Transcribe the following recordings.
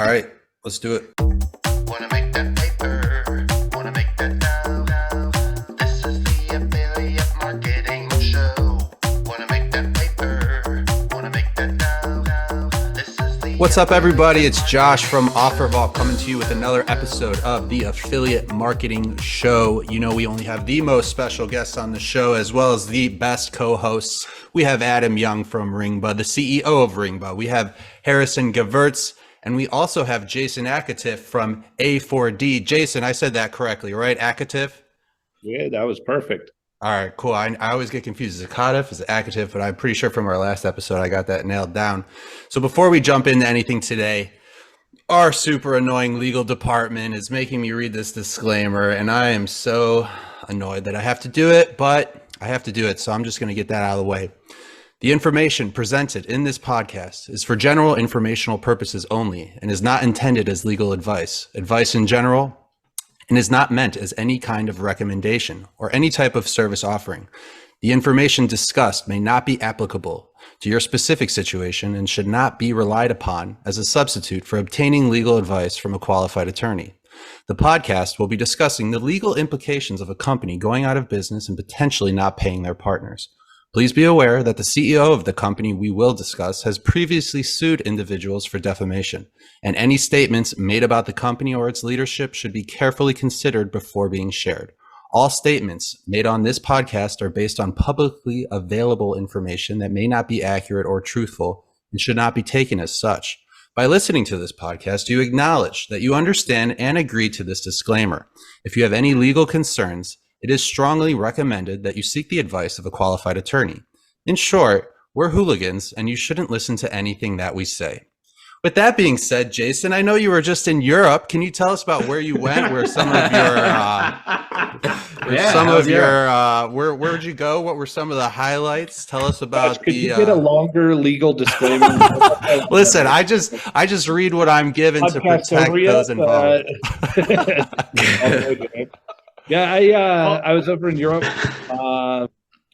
All right, let's do it. Wanna make that paper, wanna make that now. This is the affiliate marketing show. Wanna make that paper, wanna make that now. This is the What's up, everybody? It's Josh from OfferVault coming to you with another episode of the Affiliate Marketing Show. You know, we only have the most special guests on the show, as well as the best co-hosts. We have Adam Young from Ringba, the CEO of Ringba. We have Harrison Gevirtz, and we also have Jason Akatiff from A4D. Jason, I said that correctly, right? Akatiff? Yeah, that was perfect. All right, cool. I always get confused. Is it Akatiff? Is it Akatiff? But I'm pretty sure from our last episode, I got that nailed down. So before we jump into anything today, our super annoying legal department is making me read this disclaimer, and I am so annoyed that I have to do it, but I have to do it. So I'm just going to get that out of the way. The information presented in this podcast is for general informational purposes only and is not intended as legal advice. Advice in general, and is not meant as any kind of recommendation or any type of service offering. The information discussed may not be applicable to your specific situation and should not be relied upon as a substitute for obtaining legal advice from a qualified attorney. The podcast will be discussing the legal implications of a company going out of business and potentially not paying their partners. Please be aware that the CEO of the company we will discuss has previously sued individuals for defamation, and any statements made about the company or its leadership should be carefully considered before being shared. All statements made on this podcast are based on publicly available information that may not be accurate or truthful and should not be taken as such. By listening to this podcast, you acknowledge that you understand and agree to this disclaimer. If you have any legal concerns, it is strongly recommended that you seek the advice of a qualified attorney. In short, we're hooligans and you shouldn't listen to anything that we say. With that being said, Jason, I know you were just in Europe. Can you tell us about where you went, where some of your, where'd you go? What were some of the highlights? Tell us about Could you get a longer legal disclaimer? Listen, I just read what I'm given to protect those involved. Yeah, I was over in Europe.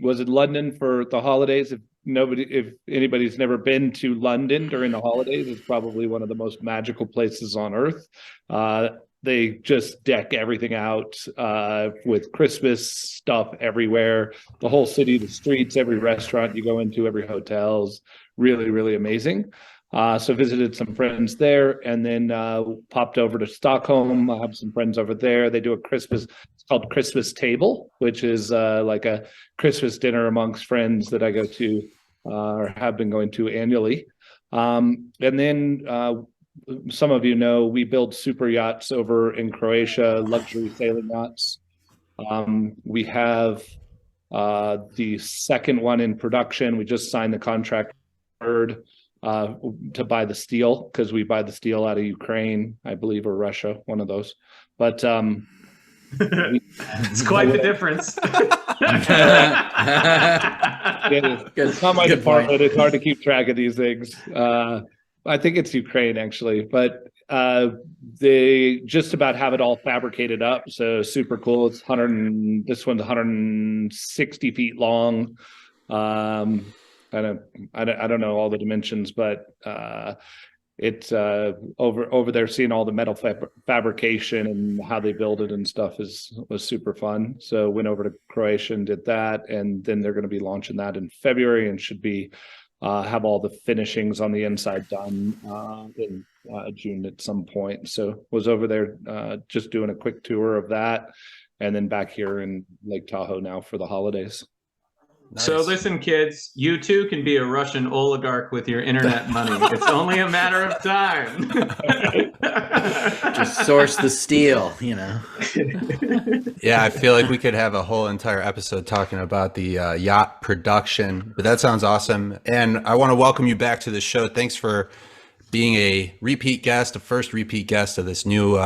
Was in London for the holidays. If anybody's never been to London during the holidays, it's probably one of the most magical places on earth. They just deck everything out with Christmas stuff everywhere. The whole city, the streets, every restaurant you go into, every hotel's really, really amazing. So visited some friends there, and then popped over to Stockholm. I have some friends over there. They do a Christmas, it's called Christmas Table, which is like a Christmas dinner amongst friends that I go to or have been going to annually. And then some of you know we build super yachts over in Croatia, luxury sailing yachts. We have the second one in production. We just signed the contract to buy the steel, because we buy the steel out of Ukraine, I believe, or Russia, one of those. But it's quite the difference. It's not my department. It's hard to keep track of these things. I think it's Ukraine, actually, but they just about have it all fabricated up. So super cool. It's this one's 160 feet long. I don't know all the dimensions, but it's over there seeing all the metal fabrication and how they build it and stuff was super fun. So went over to Croatia and did that, and then they're going to be launching that in February and should be have all the finishings on the inside done in June at some point. So was over there just doing a quick tour of that, and then back here in Lake Tahoe now for the holidays. Nice. So listen, kids, you too can be a Russian oligarch with your internet money. It's only a matter of time. Just source the steel, you know. Yeah, I feel like we could have a whole entire episode talking about the yacht production, but that sounds awesome. And I want to welcome you back to the show. Thanks for being a repeat guest, a first repeat guest of this new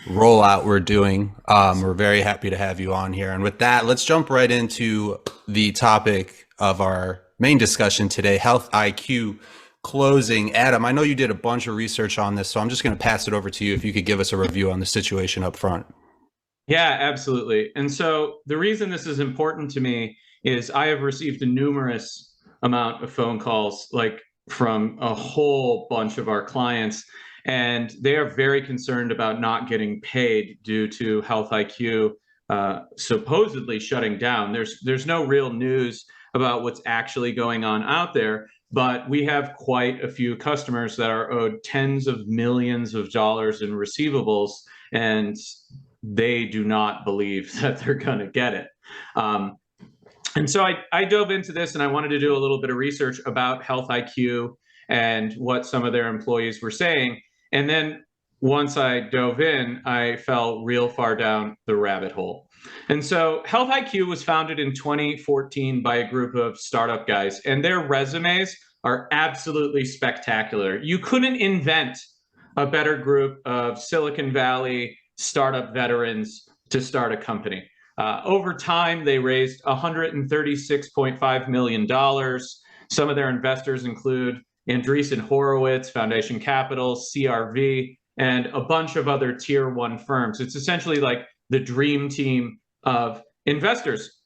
rollout we're doing. We're very happy to have you on here. And with that, let's jump right into the topic of our main discussion today, Health IQ closing. Adam, I know you did a bunch of research on this, so I'm just going to pass it over to you if you could give us a review on the situation up front. Yeah, absolutely. And so the reason this is important to me is I have received a numerous amount of phone calls, like from a whole bunch of our clients. and they are very concerned about not getting paid due to Health IQ supposedly shutting down. There's no real news about what's actually going on out there, but we have quite a few customers that are owed tens of millions of dollars in receivables, and they do not believe that they're going to get it. And so I dove into this, and I wanted to do a little bit of research about Health IQ and what some of their employees were saying. And then once I dove in, I fell real far down the rabbit hole. And so Health IQ was founded in 2014 by a group of startup guys, and their resumes are absolutely spectacular. You couldn't invent a better group of Silicon Valley startup veterans to start a company. Over time, they raised $136.5 million. Some of their investors include Andreessen Horowitz, Foundation Capital, CRV, and a bunch of other tier one firms. It's essentially like the dream team of investors.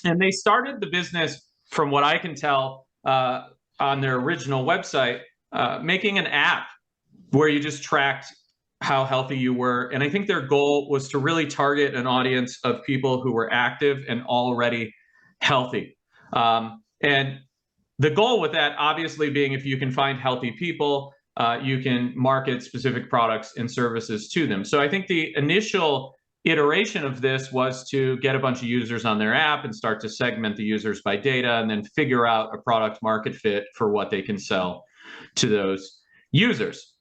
And they started the business, from what I can tell, on their original website, making an app where you just tracked how healthy you were. And I think their goal was to really target an audience of people who were active and already healthy. And the goal with that, obviously, being if you can find healthy people, you can market specific products and services to them. So I think the initial iteration of this was to get a bunch of users on their app and start to segment the users by data, and then figure out a product market fit for what they can sell to those users.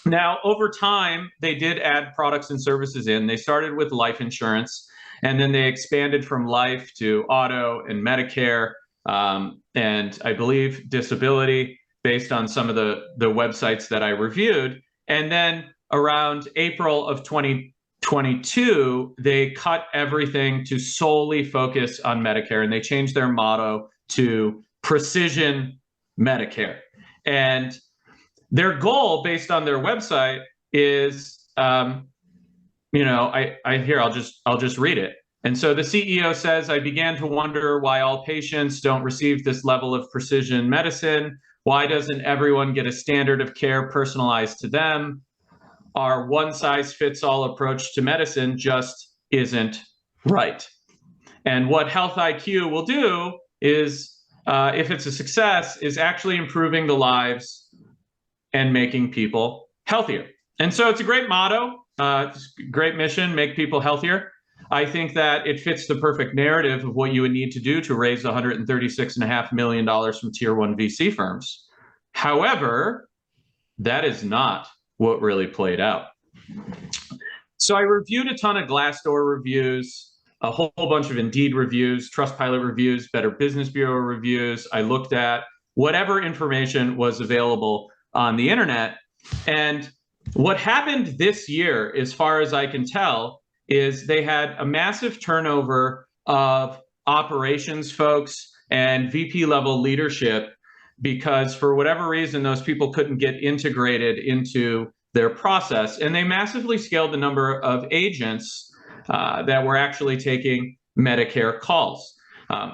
Now, over time, they did add products and services in. They started with life insurance, and then they expanded from life to auto and Medicare, and I believe disability, based on some of the websites that I reviewed. And then around April of 2022, they cut everything to solely focus on Medicare, and they changed their motto to Precision Medicare. And their goal, based on their website, is, I'll just read it. And so the CEO says, "I began to wonder why all patients don't receive this level of precision medicine. Why doesn't everyone get a standard of care personalized to them? Our one-size-fits-all approach to medicine just isn't right." And what Health IQ will do is, if it's a success, is actually improving the lives and making people healthier. And so it's a great motto, it's a great mission, make people healthier. I think that it fits the perfect narrative of what you would need to do to raise $136.5 million from tier one VC firms. However, that is not what really played out. So I reviewed a ton of Glassdoor reviews, a whole bunch of Indeed reviews, Trustpilot reviews, Better Business Bureau reviews. I looked at whatever information was available on the internet. And what happened this year, as far as I can tell, is they had a massive turnover of operations folks and VP level leadership, because for whatever reason, those people couldn't get integrated into their process. And they massively scaled the number of agents that were actually taking Medicare calls.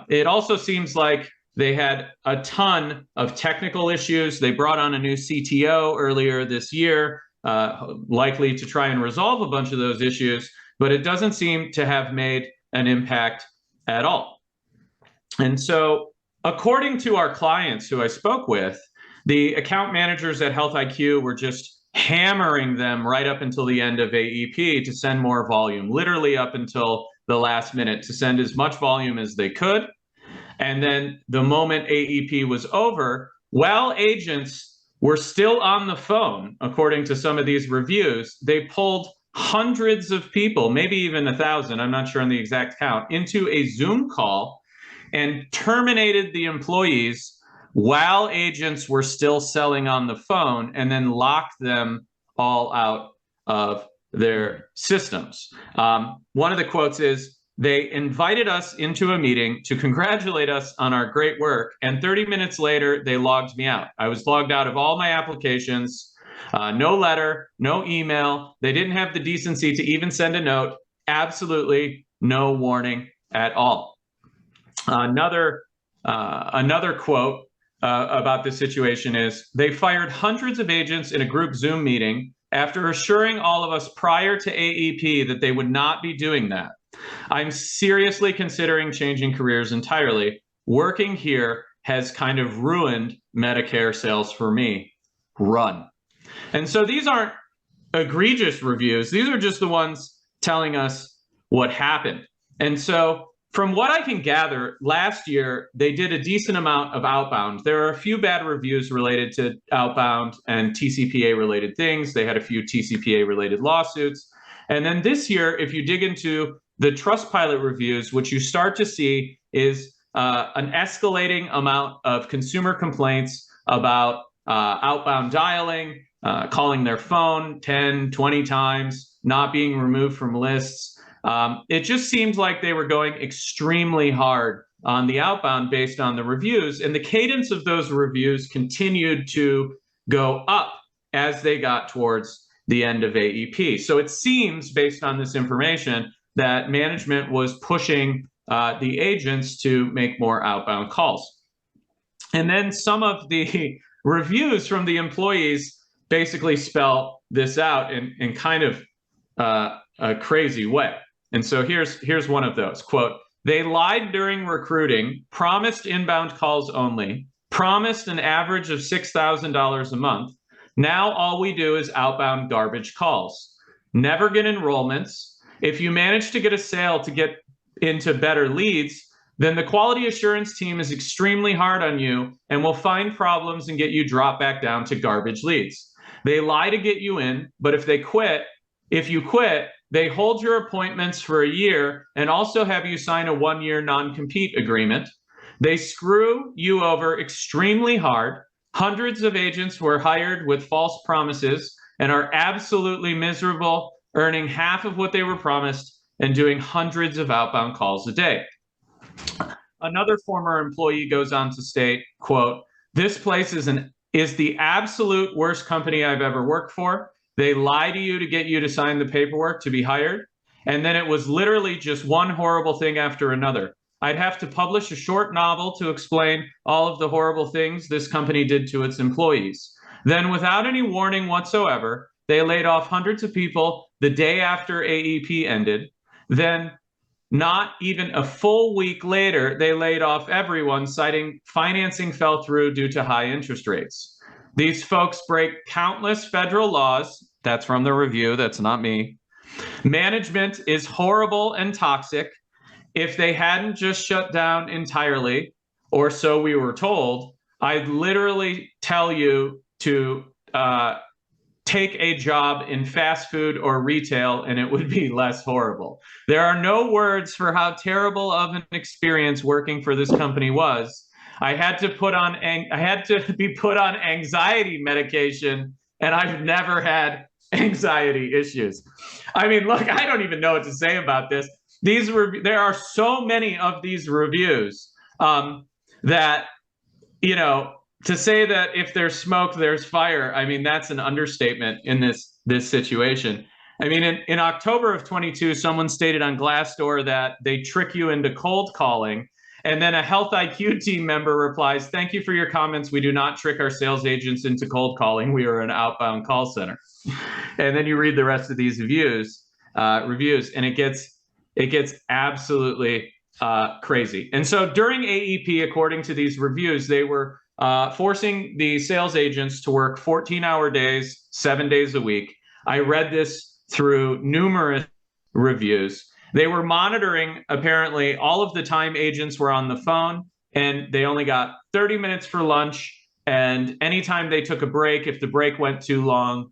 It also seems like they had a ton of technical issues. They brought on a new CTO earlier this year, likely to try and resolve a bunch of those issues, but it doesn't seem to have made an impact at all. And so, according to our clients who I spoke with, the account managers at Health IQ were just hammering them right up until the end of AEP to send more volume, literally up until the last minute, to send as much volume as they could. And then the moment AEP was over, while agents were still on the phone, according to some of these reviews, they pulled hundreds of people, maybe even 1,000, I'm not sure on the exact count, into a Zoom call and terminated the employees while agents were still selling on the phone, and then locked them all out of their systems. One of the quotes is, "They invited us into a meeting to congratulate us on our great work, and 30 minutes later, they logged me out. I was logged out of all my applications, no letter, no email. They didn't have the decency to even send a note. Absolutely no warning at all." Another quote about this situation is they fired hundreds of agents in a group Zoom meeting after assuring all of us prior to AEP that they would not be doing that. I'm seriously considering changing careers entirely. Working here has kind of ruined Medicare sales for me. Run. And so these aren't egregious reviews. These are just the ones telling us what happened. And so from what I can gather, last year, they did a decent amount of outbound. There are a few bad reviews related to outbound and TCPA related things. They had a few TCPA related lawsuits. And then this year, if you dig into the Trustpilot reviews, what you start to see is an escalating amount of consumer complaints about outbound dialing, calling their phone 10, 20 times, not being removed from lists. It just seemed like they were going extremely hard on the outbound based on the reviews. And the cadence of those reviews continued to go up as they got towards the end of AEP. So it seems, based on this information, that management was pushing the agents to make more outbound calls. And then some of the reviews from the employees basically spell this out in kind of a crazy way. And so here's one of those. Quote, "They lied during recruiting, promised inbound calls only, promised an average of $6,000 a month. Now all we do is outbound garbage calls. Never get enrollments. If you manage to get a sale to get into better leads, then the quality assurance team is extremely hard on you and will find problems and get you dropped back down to garbage leads. They lie to get you in, but if you quit, they hold your appointments for a year and also have you sign a 1-year non-compete agreement. They screw you over extremely hard. Hundreds of agents were hired with false promises and are absolutely miserable, earning half of what they were promised and doing hundreds of outbound calls a day." Another former employee goes on to state, quote, "This place is the absolute worst company I've ever worked for. They lie to you to get you to sign the paperwork to be hired. And then it was literally just one horrible thing after another. I'd have to publish a short novel to explain all of the horrible things this company did to its employees. Then without any warning whatsoever, they laid off hundreds of people the day after AEP ended. Then not even a full week later, they laid off everyone, citing financing fell through due to high interest rates. These folks break countless federal laws." That's from the review. That's not me. "Management is horrible and toxic. If they hadn't just shut down entirely, or so we were told, I'd literally tell you to take a job in fast food or retail and it would be less horrible. There are no words for how terrible of an experience working for this company was. I had to be put on anxiety medication, and I've never had anxiety issues." I mean, look, I don't even know what to say about this. There are so many of these reviews that, to say that if there's smoke, there's fire. I mean, that's an understatement in this situation. I mean, in October of 22, someone stated on Glassdoor that they trick you into cold calling. And then a Health IQ team member replies, "Thank you for your comments. We do not trick our sales agents into cold calling. We are an outbound call center." And then you read the rest of these reviews, and it gets absolutely crazy. And so during AEP, according to these reviews, they were forcing the sales agents to work 14-hour days, 7 days a week. I read this through numerous reviews. They were monitoring, apparently, all of the time agents were on the phone, and they only got 30 minutes for lunch. And anytime they took a break, if the break went too long,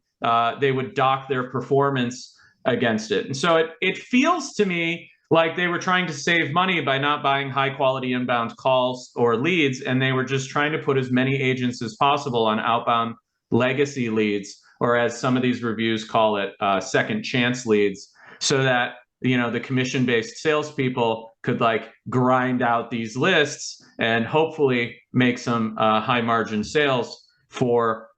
they would dock their performance against it. And so it feels to me like they were trying to save money by not buying high-quality inbound calls or leads, and they were just trying to put as many agents as possible on outbound legacy leads, or as some of these reviews call it, second chance leads, so that the commission-based salespeople could grind out these lists and hopefully make some high margin sales for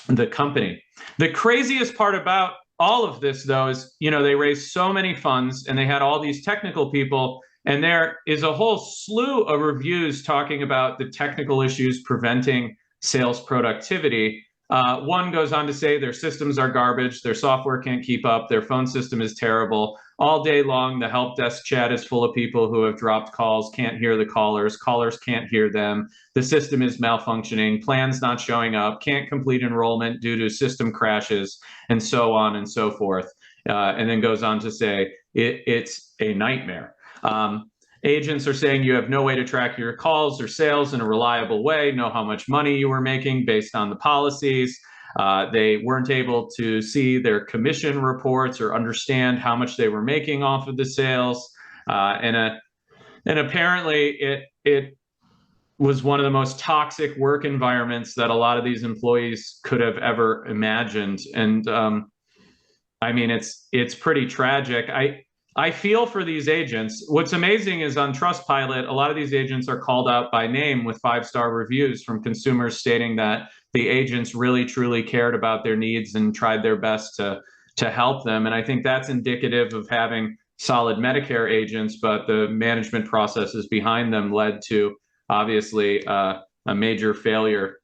the company. The craziest part about all of this, though, is they raised so many funds and they had all these technical people And there is a whole slew of reviews talking about the technical issues preventing sales productivity. One goes on to say their systems are garbage, their software can't keep up, their phone system is terrible. All day long, the help desk chat is full of people who have dropped calls, can't hear the callers can't hear them. The system is malfunctioning, plans not showing up, can't complete enrollment due to system crashes, and so on and so forth. And then goes on to say it's a nightmare. Agents are saying you have no way to track your calls or sales in a reliable way, know how much money you were making based on the policies. They weren't able to see their commission reports or understand how much they were making off of the sales. And apparently it was one of the most toxic work environments that a lot of these employees could have ever imagined. And I mean, it's pretty tragic. I feel for these agents. What's amazing is on Trustpilot, a lot of these agents are called out by name with 5-star reviews from consumers stating that the agents really truly cared about their needs and tried their best to help them. And I think that's indicative of having solid Medicare agents, but the management processes behind them led to obviously a major failure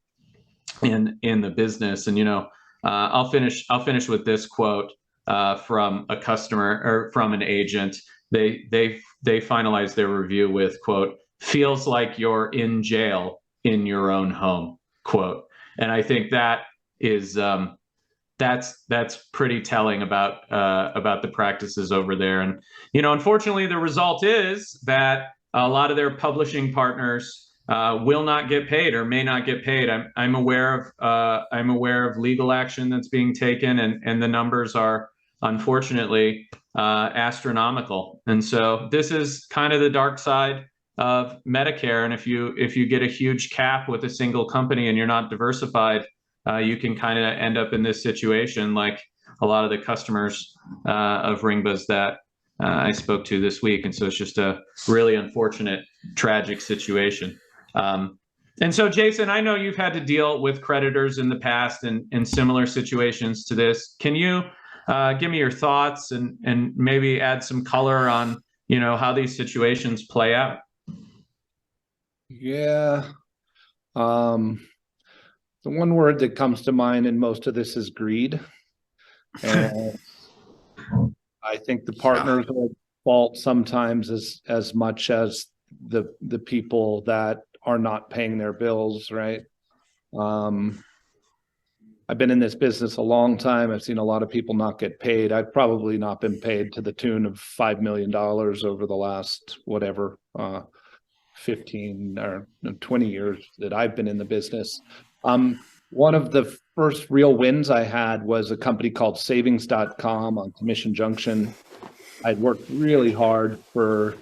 in the business. And I'll finish with this quote from a customer or from an agent. They finalized their review with, quote, "feels like you're in jail in your own home," quote. And I think that is that's pretty telling about the practices over there. And unfortunately, the result is that a lot of their publishing partners will not get paid or may not get paid. I'm aware of legal action that's being taken, and the numbers are unfortunately astronomical. And so this is kind of the dark side of Medicare. And if you get a huge cap with a single company and you're not diversified, you can kind of end up in this situation like a lot of the customers of Ringba's that I spoke to this week. And so it's just a really unfortunate, tragic situation. And so, Jason, I know you've had to deal with creditors in the past and in similar situations to this. Can you give me your thoughts and maybe add some color on, how these situations play out? Yeah. The one word that comes to mind in most of this is greed. And I think the partners are at fault sometimes as much as the people that are not paying their bills, right? I've been in this business a long time. I've seen a lot of people not get paid. I've probably not been paid to the tune of $5 million over the last, 15 or 20 years that I've been in the business. One of the first real wins I had was a company called savings.com on Commission Junction. I'd worked really hard for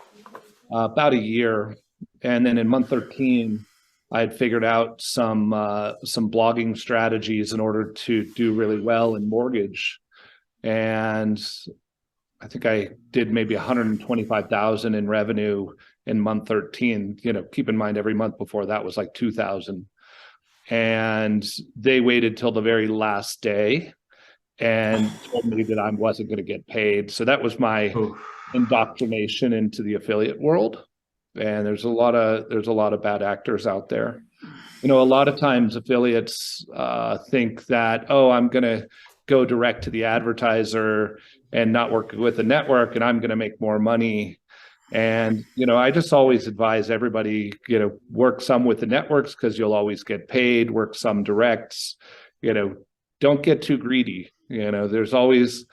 about a year. And then in month 13, I had figured out some blogging strategies in order to do really well in mortgage. And I think I did maybe 125,000 in revenue in month 13. Keep in mind every month before that was like 2,000. And they waited till the very last day and told me that I wasn't going to get paid. So that was my indoctrination into the affiliate world. And there's a lot of bad actors out there. A lot of times affiliates think that, I'm going to go direct to the advertiser and not work with the network, and I'm going to make more money. And, I just always advise everybody, work some with the networks because you'll always get paid, work some directs, don't get too greedy. There's always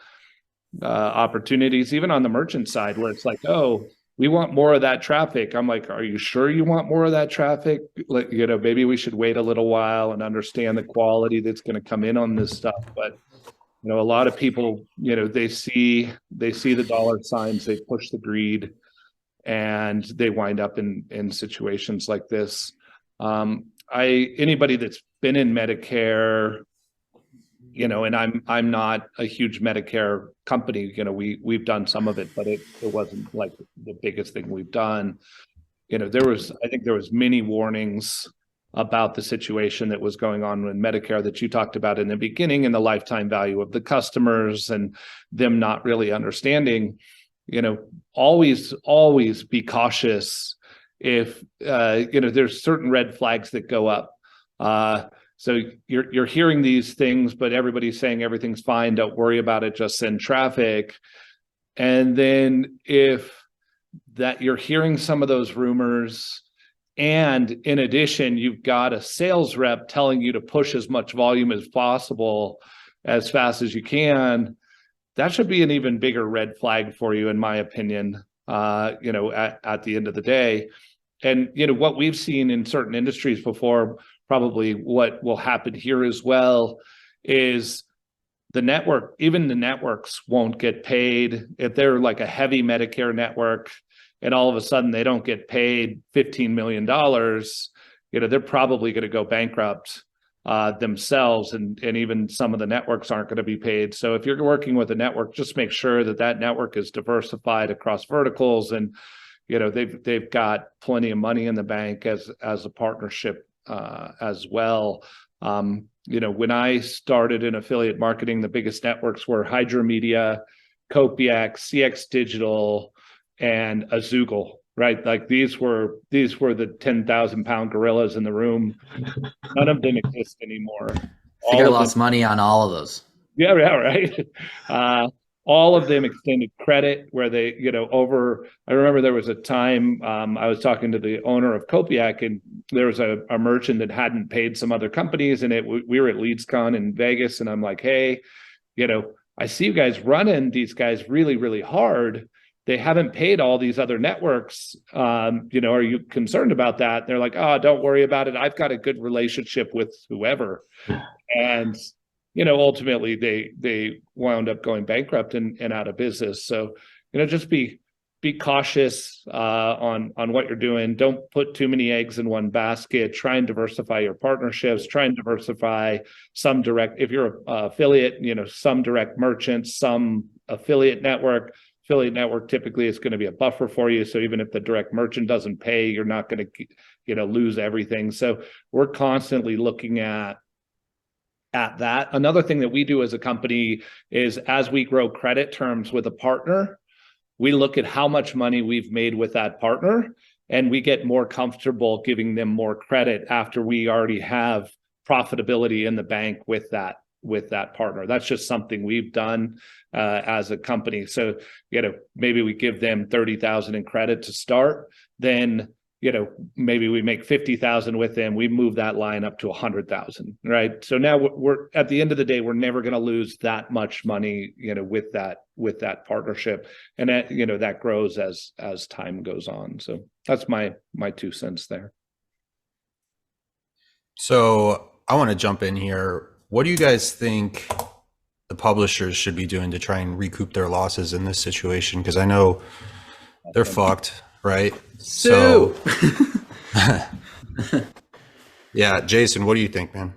opportunities, even on the merchant side, where it's like, we want more of that traffic. I'm like, are you sure you want more of that traffic? Like, maybe we should wait a little while and understand the quality that's going to come in on this stuff. But, a lot of people, they see the dollar signs, they push the greed, and they wind up in situations like this. Anybody that's been in Medicare, and I'm not a huge Medicare company, we've done some of it, but it wasn't like the biggest thing we've done. I think there was many warnings about the situation that was going on in Medicare that you talked about in the beginning, and the lifetime value of the customers and them not really understanding. always be cautious if there's certain red flags that go up. So you're hearing these things, but everybody's saying everything's fine, don't worry about it, just send traffic. And then if that you're hearing some of those rumors, and in addition, you've got a sales rep telling you to push as much volume as possible as fast as you can, that should be an even bigger red flag for you, in my opinion, at the end of the day. And, what we've seen in certain industries before, probably what will happen here as well, is even the networks won't get paid. If they're like a heavy Medicare network and all of a sudden they don't get paid $15 million, they're probably going to go bankrupt themselves, and even some of the networks aren't going to be paid. So if you're working with a network, just make sure that network is diversified across verticals, and they've got plenty of money in the bank as a partnership as well. When I started in affiliate marketing, the biggest networks were Hydra Media, Copiac, CX Digital, and Azoogle, right? Like these were the 10,000-pound gorillas in the room. None of them exist anymore. I think I lost money on all of those. Yeah, right. All of them extended credit where they, I remember there was a time I was talking to the owner of Copiac, and there was a merchant that hadn't paid some other companies, and we were at LeadsCon in Vegas, and I'm like, hey, I see you guys running these guys really, really hard. They haven't paid all these other networks. Are you concerned about that? They're like, oh, don't worry about it. I've got a good relationship with whoever. And ultimately they wound up going bankrupt and out of business. So, just be cautious on what you're doing. Don't put too many eggs in one basket. Try and diversify your partnerships. Try and diversify some direct, if you're an affiliate, some direct merchants, some affiliate network. Affiliate network typically is going to be a buffer for you. So even if the direct merchant doesn't pay, you're not going to, lose everything. So we're constantly looking at that. Another thing that we do as a company is, as we grow credit terms with a partner, we look at how much money we've made with that partner, and we get more comfortable giving them more credit after we already have profitability in the bank with that partner. That's just something we've done as a company. So, maybe we give them 30,000 in credit to start, then maybe we make 50,000 with them. We move that line up to 100,000, right? So now we're at the end of the day, we're never going to lose that much money, with that partnership, and that grows as time goes on. So that's my 2 cents there. So I want to jump in here. What do you guys think the publishers should be doing to try and recoup their losses in this situation? Because I know they're fucked, right? So yeah, Jason, what do you think, man?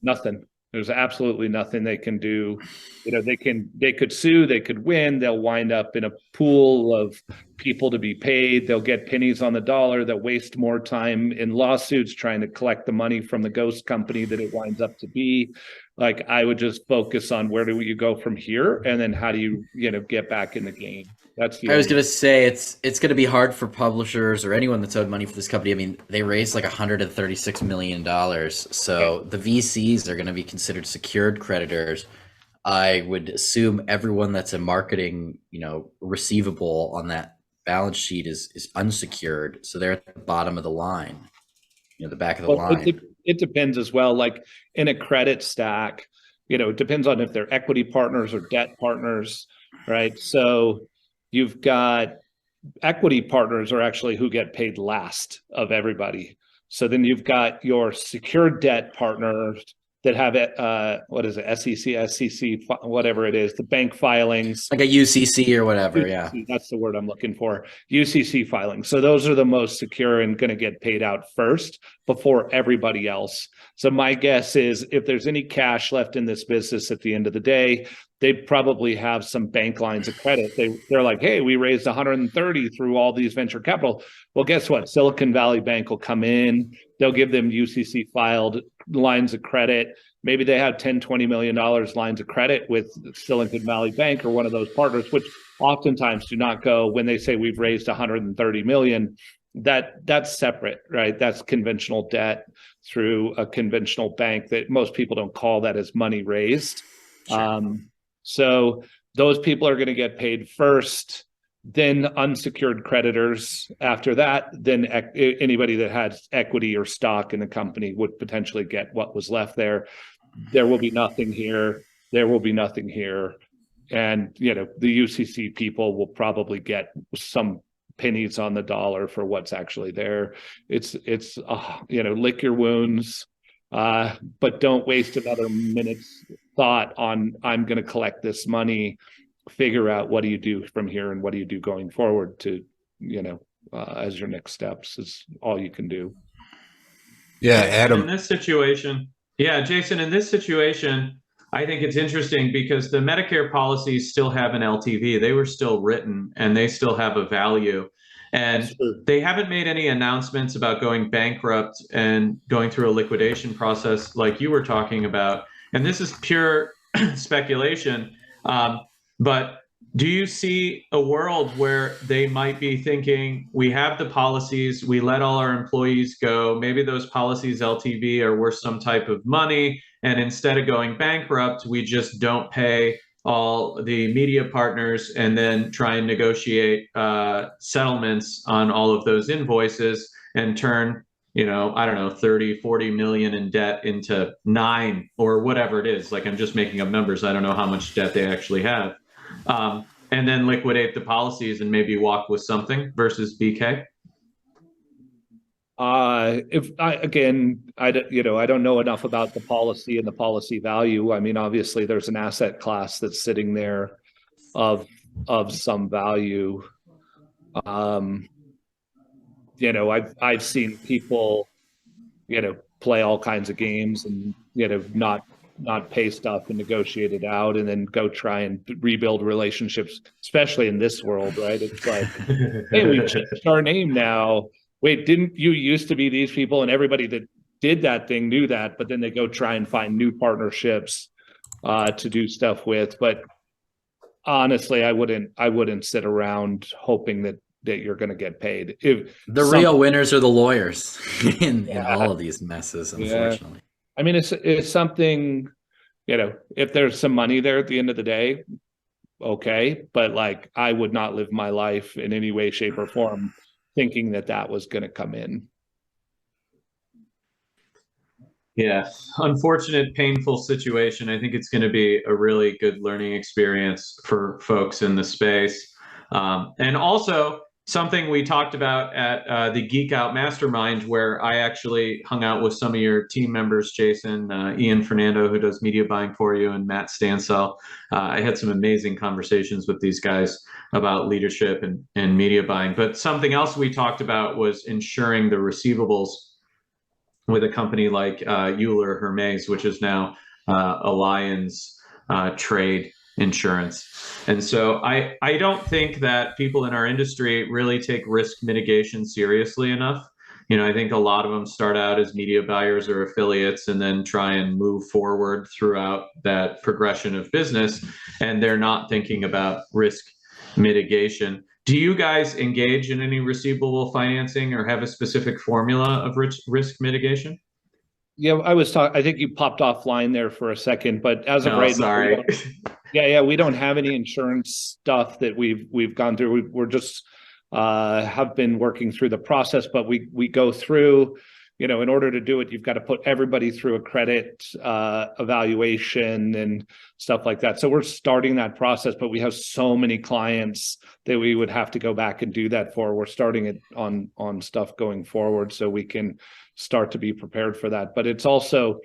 Nothing. There's absolutely nothing they can do. They could sue, they could win, they'll wind up in a pool of people to be paid, they'll get pennies on the dollar, they'll waste more time in lawsuits trying to collect the money from the ghost company that it winds up to be. Like, I would just focus on where do you go from here, and then how do you get back in the game. I was going to say it's going to be hard for publishers or anyone that's owed money for this company. I mean, they raised like $136 million. So the VCs are going to be considered secured creditors. I would assume everyone that's a marketing, receivable on that balance sheet is unsecured. So they're at the bottom of the line, the back of the line. It depends as well. Like in a credit stack, it depends on if they're equity partners or debt partners, right? So you've got equity partners are actually who get paid last of everybody. So then you've got your secured debt partners that have SEC, whatever it is, the bank filings. Like a UCC or whatever, yeah. That's the word I'm looking for, UCC filings. So those are the most secure and going to get paid out first before everybody else. So my guess is if there's any cash left in this business at the end of the day, they probably have some bank lines of credit. They're like, hey, we raised 130 through all these venture capital. Well, guess what? Silicon Valley Bank will come in. They'll give them UCC filed lines of credit. Maybe they have $10, $20 million lines of credit with Silicon Valley Bank or one of those partners, which oftentimes do not go when they say we've raised 130 million. That's separate, right? That's conventional debt through a conventional bank that most people don't call that as money raised. Sure. So those people are going to get paid first, then unsecured creditors after that, then anybody that has equity or stock in the company would potentially get what was left there. There will be nothing here. There will be nothing here. And, you know, the UCC people will probably get some pennies on the dollar for what's actually there. It's you know, lick your wounds, but don't waste another minute's thought on, I'm going to collect this money, figure out what do you do from here and what do you do going forward to, you know, as your next steps is all you can do. Yeah, Adam. In this situation, yeah, Jason, in this situation, I think it's interesting because the Medicare policies still have an LTV. They were still written and they still have a value. And they haven't made any announcements about going bankrupt and going through a liquidation process like you were talking about. And this is pure speculation. But do you see a world where they might be thinking, we have the policies, we let all our employees go, maybe those policies LTV are worth some type of money, and instead of going bankrupt, we just don't pay all the media partners and then try and negotiate settlements on all of those invoices and turn, you know, I don't know, 30, 40 million in debt into 9 or whatever it is. Like, I'm just making up numbers. I don't know how much debt they actually have. And then liquidate the policies and maybe walk with something versus BK? If I, again, you know, I don't know enough about the policy and the policy value. I mean, obviously there's an asset class that's sitting there of some value. You know, I've seen people, you know, play all kinds of games and, you know, not pay stuff and negotiate it out and then go try and rebuild relationships, especially in this world, right? It's like, hey, we changed our name now. Wait, didn't you used to be these people? And everybody that did that thing knew that, but then they go try and find new partnerships to do stuff with. But honestly, I wouldn't sit around hoping that you're going to get paid. If the real winners are the lawyers in all of these messes, unfortunately. Yeah. I mean, it's something, you know, if there's some money there at the end of the day, okay. But like, I would not live my life in any way, shape, or form thinking that was going to come in. Yeah, unfortunate, painful situation. I think it's going to be a really good learning experience for folks in the space. And also, something we talked about at the Geek Out Mastermind, where I actually hung out with some of your team members, Jason, Ian Fernando, who does media buying for you, and Matt Stansell. I had some amazing conversations with these guys about leadership and media buying. But something else we talked about was ensuring the receivables with a company like Euler Hermes, which is now Allianz Trade Insurance. And so I don't think that people in our industry really take risk mitigation seriously enough. You know, I think a lot of them start out as media buyers or affiliates and then try and move forward throughout that progression of business, and they're not thinking about risk mitigation. Do you guys engage in any receivable financing or have a specific formula of risk mitigation? Yeah, I think you popped offline there for a second, but as of right now, we don't have any insurance stuff that we've gone through. We're just have been working through the process, but we go through, you know, in order to do it, you've got to put everybody through a credit evaluation and stuff like that. So we're starting that process, but we have so many clients that we would have to go back and do that for. We're starting it on stuff going forward so we can start to be prepared for that. But it's also,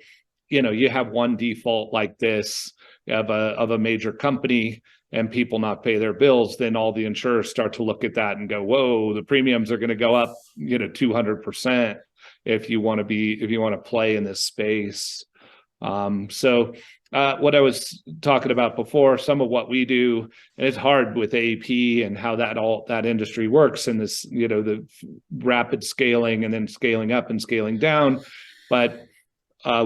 you know, you have one default like this of a major company and people not pay their bills, then all the insurers start to look at that and go, whoa, the premiums are going to go up, you know, 200% if you want to play in this space. So what I was talking about before, some of what we do, and it's hard with AP and how that industry works, and this, you know, the rapid scaling and then scaling up and scaling down. But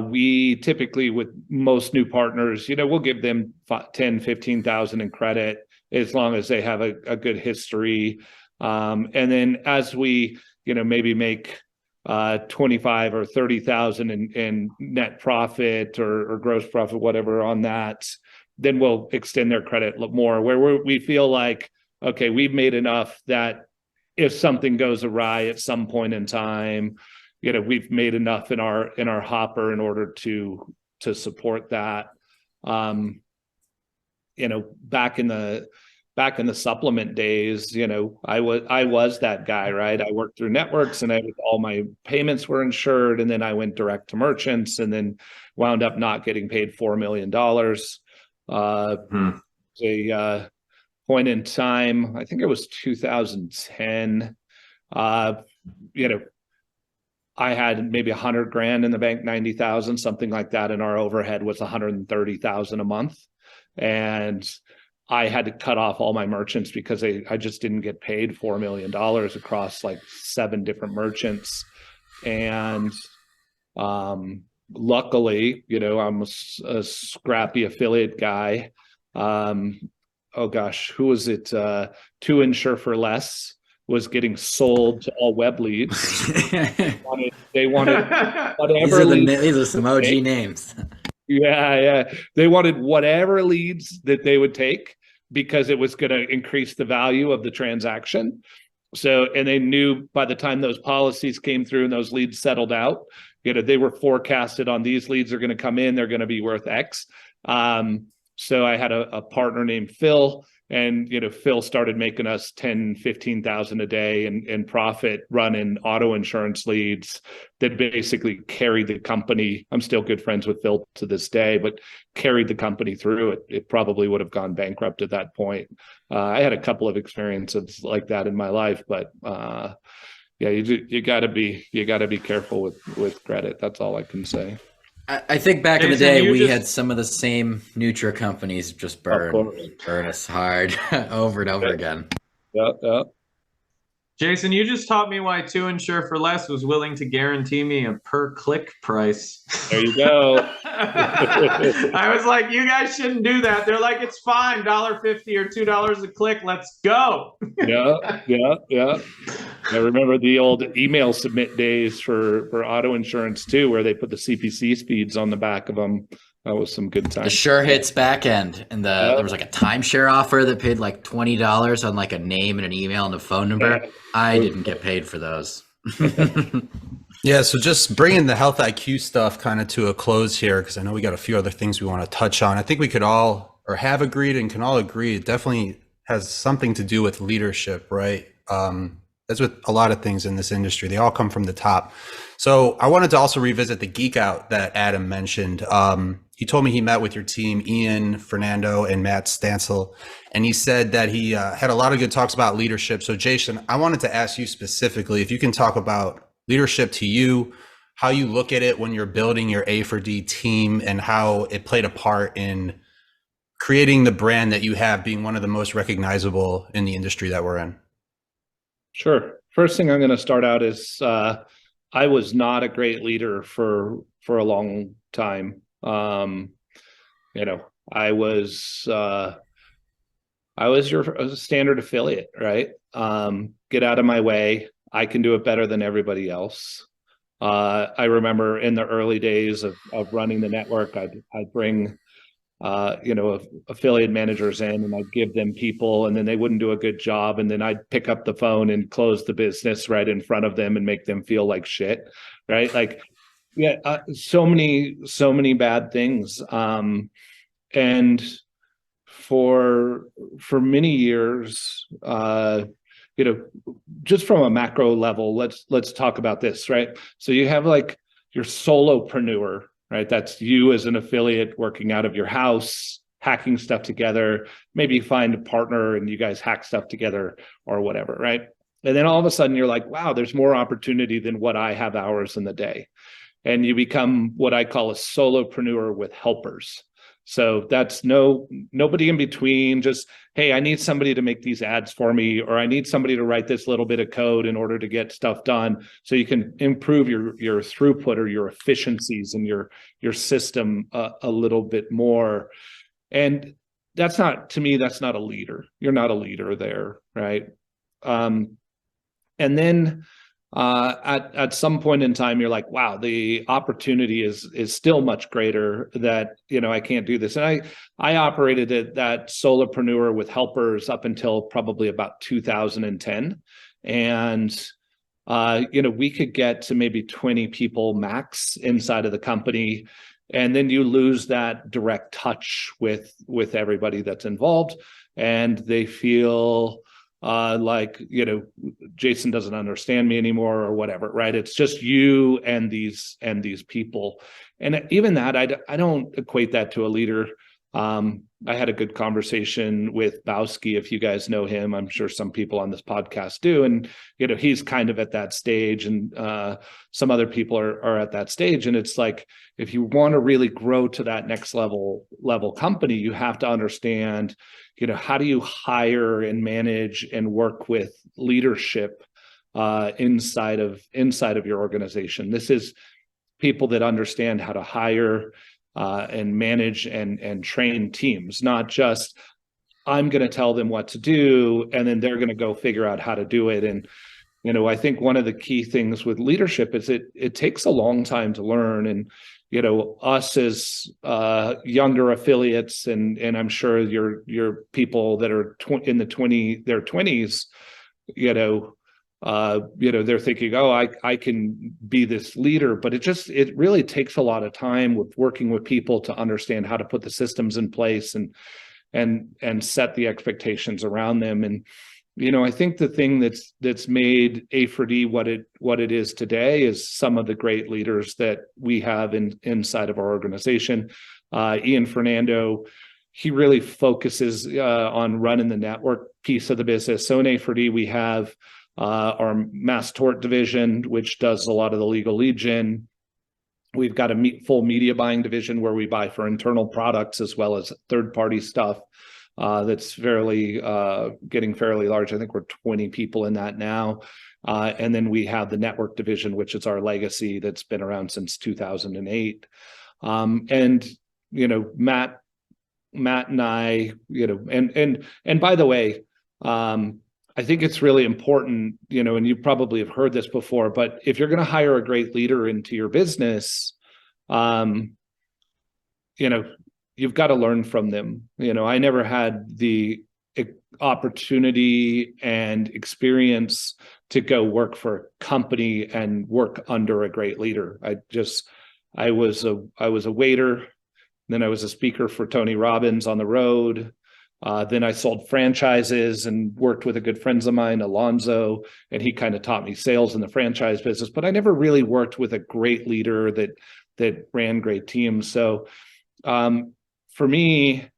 we typically, with most new partners, you know, we'll give them 10, 15,000 in credit as long as they have a good history. And then as we, maybe make 25 or 30,000 in net profit or gross profit, whatever on that, then we'll extend their credit more, where we feel like, okay, we've made enough that if something goes awry at some point in time, we've made enough in our hopper in order to support that. Back in the supplement days, I was that guy, right? I worked through networks, and all my payments were insured, and then I went direct to merchants, and then wound up not getting paid $4 million. A point in time, I think it was 2010. I had maybe 100 grand in the bank, 90,000, something like that, and our overhead was 130,000 a month, and I had to cut off all my merchants because I just didn't get paid $4 million across like 7 different merchants. And luckily, I'm a scrappy affiliate guy. Oh gosh, who was it? To Insure for Less was getting sold to all web leads. They wanted whatever. These are some OG names. Yeah. They wanted whatever leads that they would take, because it was going to increase the value of the transaction. So, and they knew by the time those policies came through and those leads settled out, they were forecasted on, these leads are going to come in, they're going to be worth X. So I had a partner named Phil, and Phil started making us 10, 15,000 a day in profit running auto insurance leads that basically carried the company. I'm still good friends with Phil to this day, but carried the company through it. It probably would have gone bankrupt at that point. I had a couple of experiences like that in my life, but you got to be careful with credit. That's all I can say. I think back in the day, we had some of the same Nutra companies just burn us hard over and over again. Yeah. Jason, you just taught me why To Insure for Less was willing to guarantee me a per click price. There you go. I was like, you guys shouldn't do that. They're like, it's fine, $1.50 or $2 a click. Let's go. Yeah. I remember the old email submit days for auto insurance too, where they put the CPC speeds on the back of them. That was some good time. The Sure Hits back end, and there was like a timeshare offer that paid like $20 on like a name and an email and a phone number. I didn't get paid for those. Yeah, so just bringing the health IQ stuff kind of to a close here, because I know we got a few other things we want to touch on. I think we could all, or have agreed and can all agree, it definitely has something to do with leadership, right? That's with a lot of things in this industry. They all come from the top. So I wanted to also revisit the geek out that Adam mentioned. He told me he met with your team, Ian, Fernando, and Matt Stansel, and he said that he had a lot of good talks about leadership. So Jason, I wanted to ask you specifically if you can talk about leadership to you, how you look at it when you're building your A4D team, and how it played a part in creating the brand that you have, being one of the most recognizable in the industry that we're in. Sure. First thing I'm going to start out is I was not a great leader for a long time. I was your standard affiliate, right? Get out of my way. I can do it better than everybody else. I remember in the early days of running the network, I'd bring affiliate managers in, and I'd give them people, and then they wouldn't do a good job, and then I'd pick up the phone and close the business right in front of them and make them feel like shit, right? Like, so many bad things. And for many years, just from a macro level, let's talk about this, right? So you have like your solopreneur, right? That's you as an affiliate working out of your house, hacking stuff together. Maybe you find a partner and you guys hack stuff together or whatever, right? And then all of a sudden you're like, wow, there's more opportunity than what I have hours in the day. And you become what I call a solopreneur with helpers. So that's nobody in between, just, hey, I need somebody to make these ads for me, or I need somebody to write this little bit of code in order to get stuff done so you can improve your throughput or your efficiencies in your system a little bit more. And that's not, to me, that's not a leader. You're not a leader there, right? And then at some point in time, you're like, wow, the opportunity is still much greater, that, I can't do this. And I operated at that solopreneur with helpers up until probably about 2010. And we could get to maybe 20 people max inside of the company. And then you lose that direct touch with everybody that's involved, and they feel like, Jason doesn't understand me anymore or whatever, right? It's just you and these people. And even that, I don't equate that to a leader. I had a good conversation with Bowski, if you guys know him. I'm sure some people on this podcast do. And, he's kind of at that stage, and some other people are at that stage. And it's like, if you want to really grow to that next level company, you have to understand, how do you hire and manage and work with leadership inside of your organization. This is people that understand how to hire and manage and train teams, not just, I'm going to tell them what to do and then they're going to go figure out how to do it. And, I think one of the key things with leadership is it takes a long time to learn. And, us as younger affiliates, and I'm sure your people that are in their 20s, they're thinking, oh, I can be this leader, but it really takes a lot of time with working with people to understand how to put the systems in place and set the expectations around them. And, I think the thing that's made A4D what it is today is some of the great leaders that we have inside of our organization. Ian Fernando, he really focuses on running the network piece of the business. So in A4D, we have our mass tort division, which does a lot of the legal lead gen. We've got a full media buying division where we buy for internal products as well as third-party stuff. That's getting fairly large. I think we're 20 people in that now. And then we have the network division, which is our legacy that's been around since 2008. And, Matt and I, and by the way, I think it's really important, and you probably have heard this before, but if you're going to hire a great leader into your business, you've got to learn from them. I never had the opportunity and experience to go work for a company and work under a great leader. I was a waiter, then I was a speaker for Tony Robbins on the road. Then I sold franchises and worked with a good friend of mine, Alonzo, and he kind of taught me sales in the franchise business, but I never really worked with a great leader that ran great teams. So for me,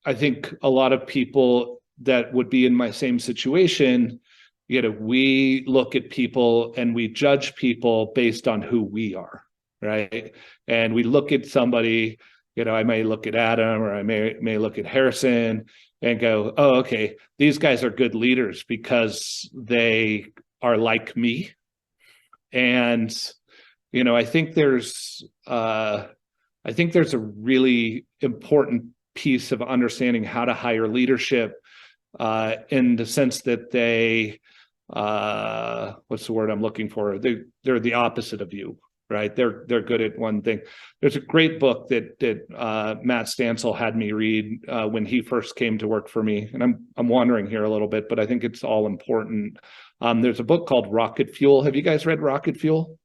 I think a lot of people that would be in my same situation, we look at people and we judge people based on who we are, right? And we look at somebody, I may look at Adam or I may look at Harrison and go, oh, okay, these guys are good leaders because they are like me. And, I think there's a really important piece of understanding how to hire leadership in the sense that they, what's the word I'm looking for? They're the opposite of you. Right, they're good at one thing. There's a great book that Matt Stansel had me read when he first came to work for me, and I'm wandering here a little bit, but I think it's all important. There's a book called Rocket Fuel. Have you guys read Rocket Fuel?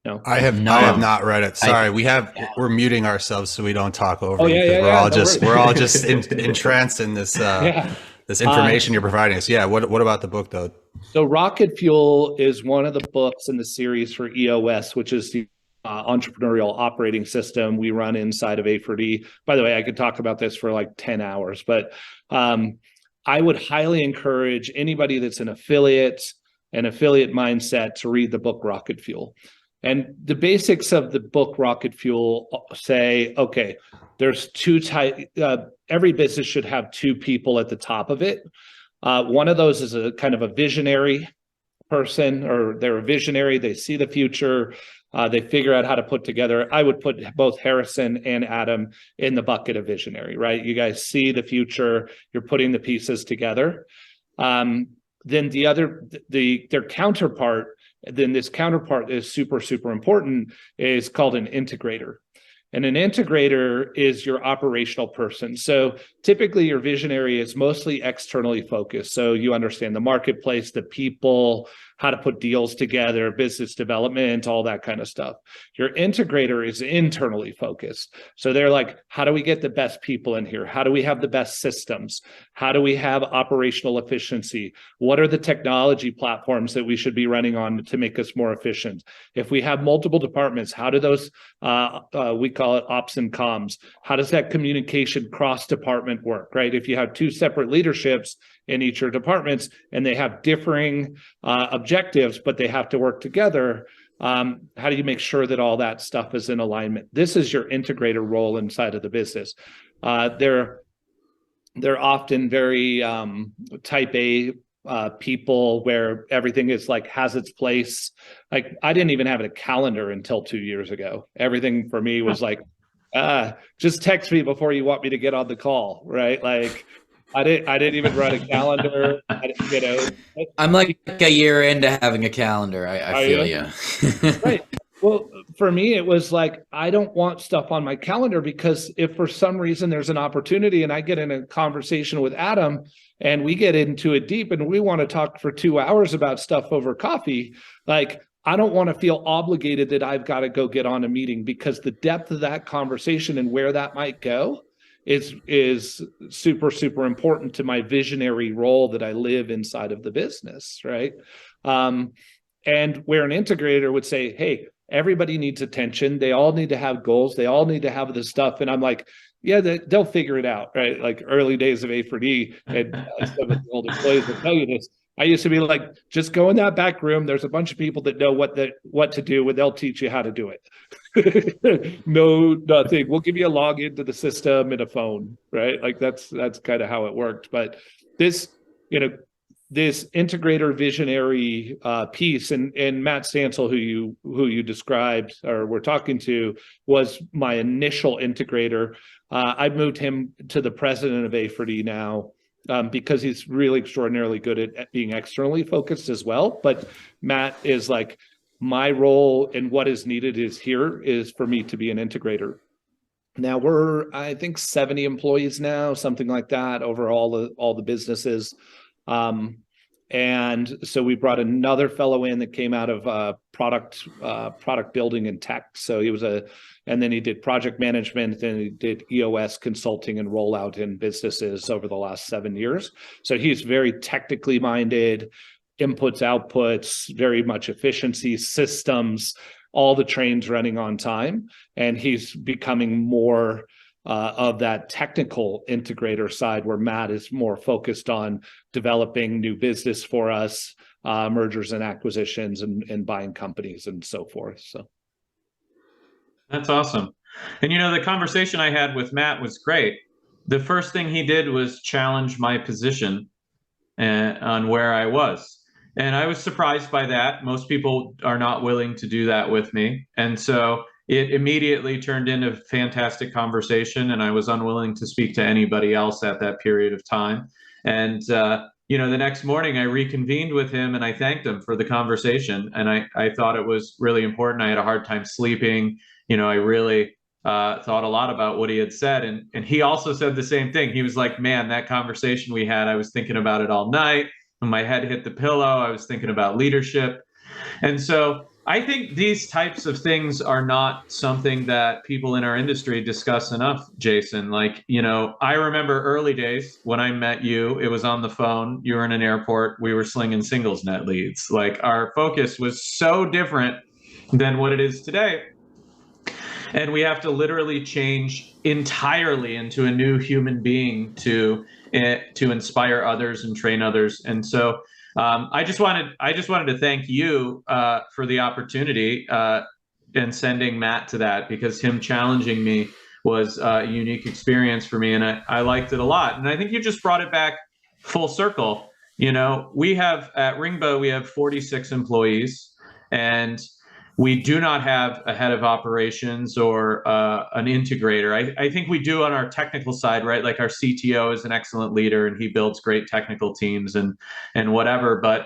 No, I have not read it. Sorry, we're muting ourselves so we don't talk over. We're all just entranced in this this information you're providing us. Yeah, what about the book though? So Rocket Fuel is one of the books in the series for EOS, which is the entrepreneurial operating system we run inside of A4D. By the way, I could talk about this for like 10 hours, but I would highly encourage anybody that's an affiliate mindset to read the book Rocket Fuel. And the basics of the book Rocket Fuel say, okay, there's two types. Every business should have two people at the top of it. One of those is a kind of a visionary person, or they're a visionary. They see the future. They figure out how to put together. I would put both Harrison and Adam in the bucket of visionary, right? You guys see the future. You're putting the pieces together. Then their counterpart, then this counterpart is super, super important, is called an integrator. And an integrator is your operational person. So typically your visionary is mostly externally focused. So you understand the marketplace, the people, how to put deals together, business development, all that kind of stuff. Your integrator is internally focused. So they're like, how do we get the best people in here? How do we have the best systems? How do we have operational efficiency? What are the technology platforms that we should be running on to make us more efficient? If we have multiple departments, how do those, we call it ops and comms, how does that communication cross-department work, right? If you have two separate leaderships in each of your departments and they have differing objectives, but they have to work together, how do you make sure that all that stuff is in alignment? This is your integrator role inside of the business. They're often very type A people where everything is like has its place. Like I didn't even have a calendar until 2 years ago. Everything for me was like, just text me before you want me to get on the call, right? Like I didn't even run a calendar. I'm like a year into having a calendar. I feel you. Right. Well, for me, it was like, I don't want stuff on my calendar because if for some reason there's an opportunity and I get in a conversation with Adam and we get into it deep and we want to talk for 2 hours about stuff over coffee, like, I don't want to feel obligated that I've got to go get on a meeting because the depth of that conversation and where that might go is super, super important to my visionary role that I live inside of the business, right? And where an integrator would say, hey, everybody needs attention. They all need to have goals. They all need to have this stuff. And I'm like, yeah, they'll figure it out, right? Like early days of A4D, and some of the old employees will tell you this. I used to be like, just go in that back room. There's a bunch of people that know what to do, and they'll teach you how to do it. No, nothing. We'll give you a login to the system and a phone, right? Like that's kind of how it worked. But this, this integrator visionary piece, and Matt Stansel, who you described or were talking to, was my initial integrator. I've moved him to the president of A4D now. Because he's really extraordinarily good at being externally focused as well. But Matt is like, my role and what is needed is for me to be an integrator. Now we're, I think, 70 employees now, something like that, over all the businesses. And so we brought another fellow in that came out of product building and tech. So he was and then he did project management, and he did EOS consulting and rollout in businesses over the last 7 years. So he's very technically minded, inputs, outputs, very much efficiency, systems, all the trains running on time. And he's becoming more of that technical integrator side, where Matt is more focused on developing new business for us, mergers and acquisitions, and buying companies and so forth. So that's awesome. And the conversation I had with Matt was great. The first thing he did was challenge my position on where I was. And I was surprised by that. Most people are not willing to do that with me. And so it immediately turned into a fantastic conversation, and I was unwilling to speak to anybody else at that period of time. And, the next morning I reconvened with him and I thanked him for the conversation. And I thought it was really important. I had a hard time sleeping. I really thought a lot about what he had said. And he also said the same thing. He was like, man, that conversation we had, I was thinking about it all night. When my head hit the pillow, I was thinking about leadership. And so I think these types of things are not something that people in our industry discuss enough, Jason. Like, I remember early days when I met you, it was on the phone, you were in an airport, we were slinging singles net leads. Like, our focus was so different than what it is today. And we have to literally change entirely into a new human being to inspire others and train others. And so I just wanted to thank you for the opportunity and sending Matt to that, because him challenging me was a unique experience for me, and I liked it a lot. And I think you just brought it back full circle. We have at Ringba, we have 46 employees, and we do not have a head of operations or an integrator. I think we do on our technical side, right? Like our CTO is an excellent leader and he builds great technical teams and whatever. But,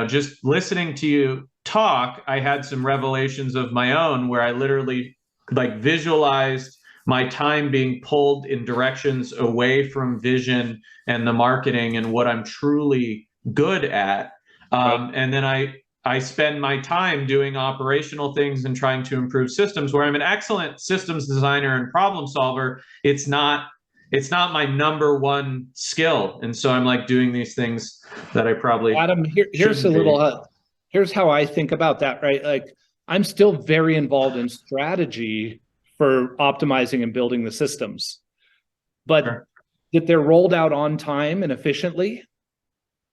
just listening to you talk, I had some revelations of my own where I literally like visualized my time being pulled in directions away from vision and the marketing and what I'm truly good at. And then I spend my time doing operational things and trying to improve systems where I'm an excellent systems designer and problem solver. It's not my number one skill. And so I'm like doing these things that I probably Adam, here's a little here's how I think about that, right? Like I'm still very involved in strategy for optimizing and building the systems, but that they're rolled out on time and efficiently,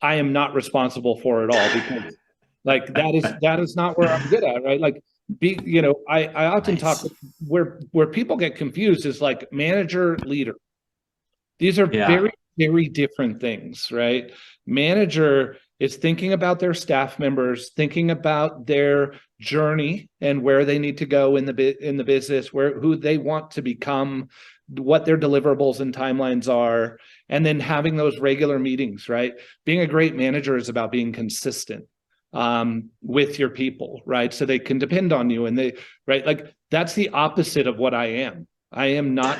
I am not responsible for it all, because like that is not where I'm good at, right? Like I often talk where people get confused is like manager, leader. These are very, very different things, right? Manager is thinking about their staff members, thinking about their journey and where they need to go in the business, who they want to become, what their deliverables and timelines are, and then having those regular meetings, right? Being a great manager is about being consistent with your people, right? So they can depend on you, and like that's the opposite of what I am. I am not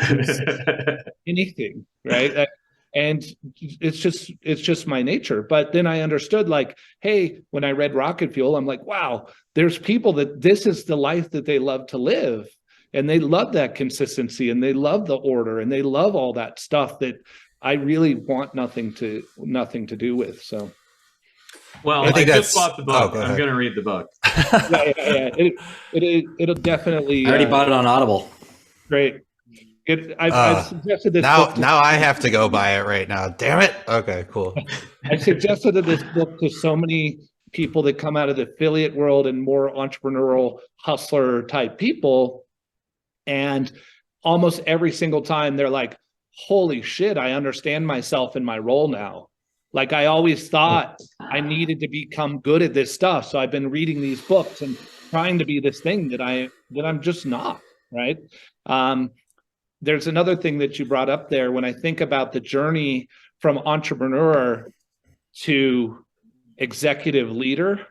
anything, right? And it's just my nature. But then I understood, like, hey, when I read Rocket Fuel, I'm like, wow, there's people that this is the life that they love to live. And they love that consistency, and they love the order, and they love all that stuff that I really want nothing to do with. So, well, I just bought the book. I'm going to read the book. It'll definitely. I already bought it on Audible. Great. I've suggested this book. Now I have to go buy it right now. Damn it. Okay, cool. I suggested this book to so many people that come out of the affiliate world and more entrepreneurial hustler type people. And almost every single time they're like, holy shit, I understand myself in my role now. Like I always thought I needed to become good at this stuff. So I've been reading these books and trying to be this thing that I'm just not, right? There's another thing that you brought up there. When I think about the journey from entrepreneur to executive leader,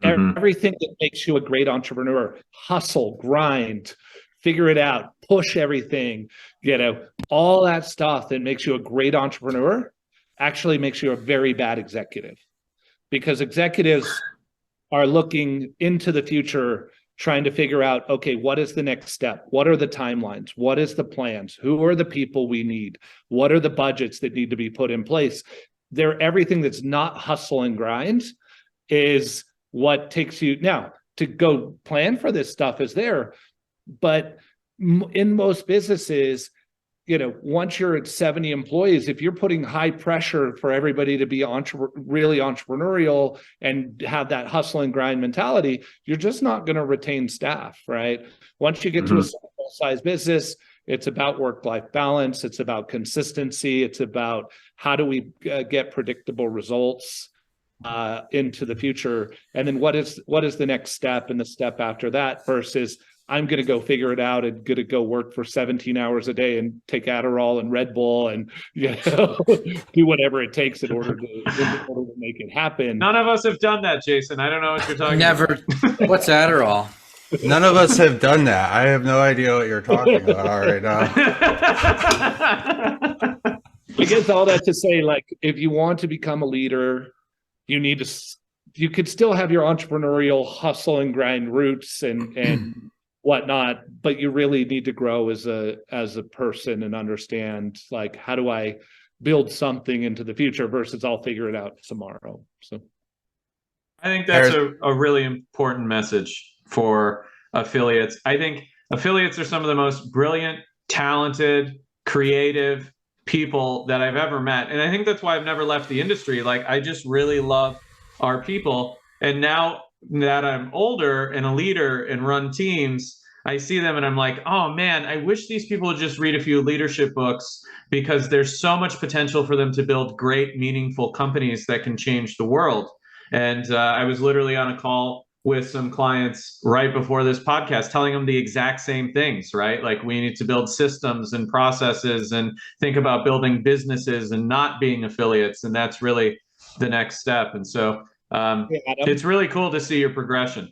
everything that makes you a great entrepreneur, hustle, grind, figure it out, push everything, all that stuff that makes you a great entrepreneur actually makes you a very bad executive, because executives are looking into the future, trying to figure out, okay, what is the next step? What are the timelines? What is the plans? Who are the people we need? What are the budgets that need to be put in place? Everything that's not hustle and grind is what takes you now to go plan for this stuff is there. But in most businesses, once you're at 70 employees, if you're putting high pressure for everybody to be really entrepreneurial and have that hustle and grind mentality, you're just not going to retain staff, right? Once you get to a size business, it's about work-life balance. It's about consistency. It's about how do we get predictable results into the future, and then what is the next step and the step after that versus I'm going to go figure it out and going to go work for 17 hours a day and take Adderall and Red Bull and do whatever it takes in order to make it happen. None of us have done that, Jason. I don't know what you're talking about. What's Adderall? None of us have done that. I have no idea what you're talking about right now. I guess all that to say, like, if you want to become a leader, you could still have your entrepreneurial hustle and grind roots and whatnot, but you really need to grow as a person and understand, like, how do I build something into the future versus I'll figure it out tomorrow. So I think that's a really important message for affiliates. I think affiliates are some of the most brilliant, talented, creative people that I've ever met. And I think that's why I've never left the industry. Like, I just really love our people. And now that I'm older and a leader and run teams, I see them and I'm like, oh man, I wish these people would just read a few leadership books, because there's so much potential for them to build great, meaningful companies that can change the world. And I was literally on a call with some clients right before this podcast, telling them the exact same things, right? Like we need to build systems and processes and think about building businesses and not being affiliates. And that's really the next step. And so Hey, Adam, it's really cool to see your progression.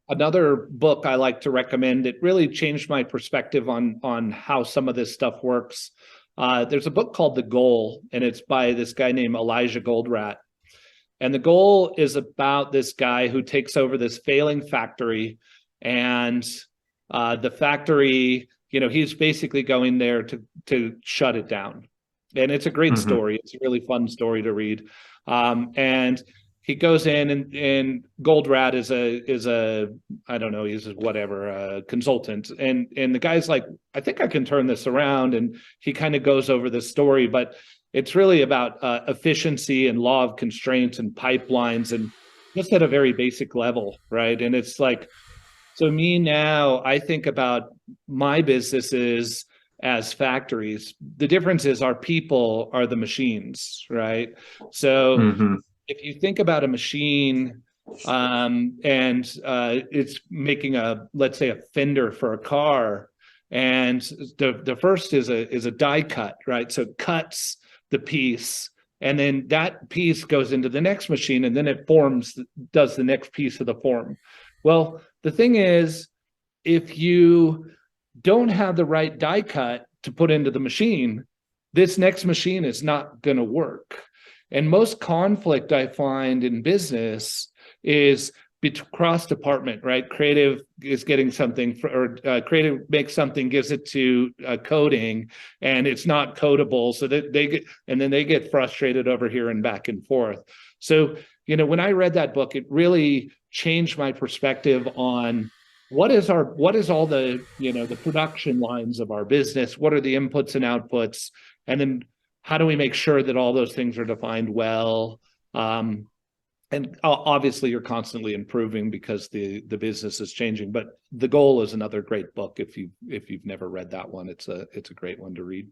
another book I like to recommend. It really changed my perspective on how some of this stuff works. There's a book called The Goal, and it's by this guy named Elijah Goldratt. And The Goal is about this guy who takes over this failing factory, and the factory, he's basically going there to shut it down. And it's a great story. It's a really fun story to read. And he goes in, and Goldratt is a I don't know, he's whatever, a consultant. And the guy's like, I think I can turn this around. And he kind of goes over the story, but it's really about efficiency and law of constraints and pipelines, and just at a very basic level, right? And it's like, so me now, I think about my businesses as factories. The difference is our people are the machines, right? So if you think about a machine, and it's making let's say a fender for a car, and the first is a die cut, right? So it cuts the piece, and then that piece goes into the next machine, and then it does the next piece of the form. Well, the thing is, if you don't have the right die cut to put into the machine, this next machine is not going to work. And most conflict I find in business is cross department, right? Creative is getting something, creative makes something, gives it to coding, and it's not codable. So that they get frustrated over here and back and forth. So, when I read that book, it really changed my perspective on what is all the, the production lines of our business? What are the inputs and outputs? And then how do we make sure that all those things are defined well? And obviously you're constantly improving because the business is changing. But The Goal is another great book. If you've never read that one, it's a great one to read.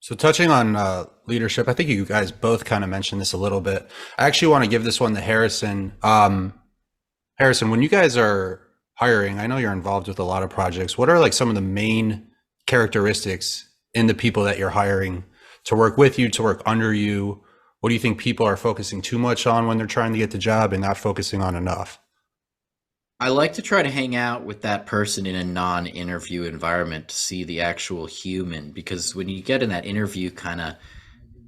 So touching on leadership, I think you guys both kind of mentioned this a little bit. I actually want to give this one to Harrison. Harrison, when you guys are hiring, I know you're involved with a lot of projects. What are like some of the main characteristics in the people that you're hiring to work with you, to work under you? What do you think people are focusing too much on when they're trying to get the job and not focusing on enough? I like to try to hang out with that person in a non-interview environment to see the actual human, because when you get in that interview kind of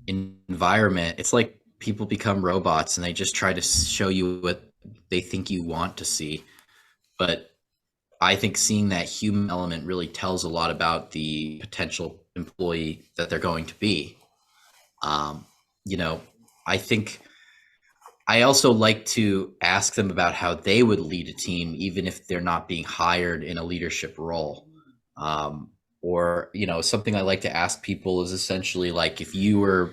environment, it's like people become robots and they just try to show you what they think you want to see. But I think seeing that human element really tells a lot about the potential employee that they're going to be. I think I also like to ask them about how they would lead a team, even if they're not being hired in a leadership role. Or something I like to ask people is essentially like, if you were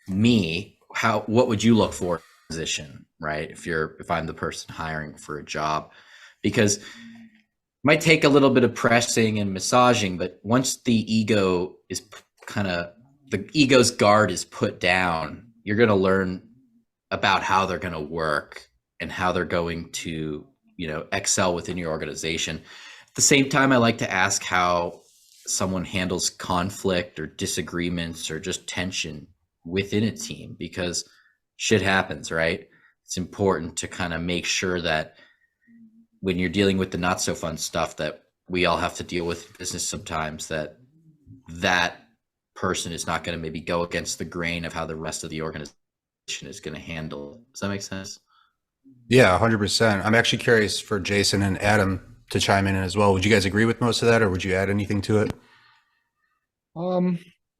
me, what would you look for in a position, right? If I'm the person hiring for a job, because it might take a little bit of pressing and massaging, but once the ego's guard is put down, you're going to learn about how they're going to work and how they're going to, excel within your organization. At the same time, I like to ask how someone handles conflict or disagreements or just tension within a team, because shit happens, right? It's important to kind of make sure that when you're dealing with the not so fun stuff that we all have to deal with in business sometimes, that person is not going to maybe go against the grain of how the rest of the organization is going to handle. Does that make sense? Yeah, 100%. I'm actually curious for Jason and Adam to chime in as well. Would you guys agree with most of that, or would you add anything to it? On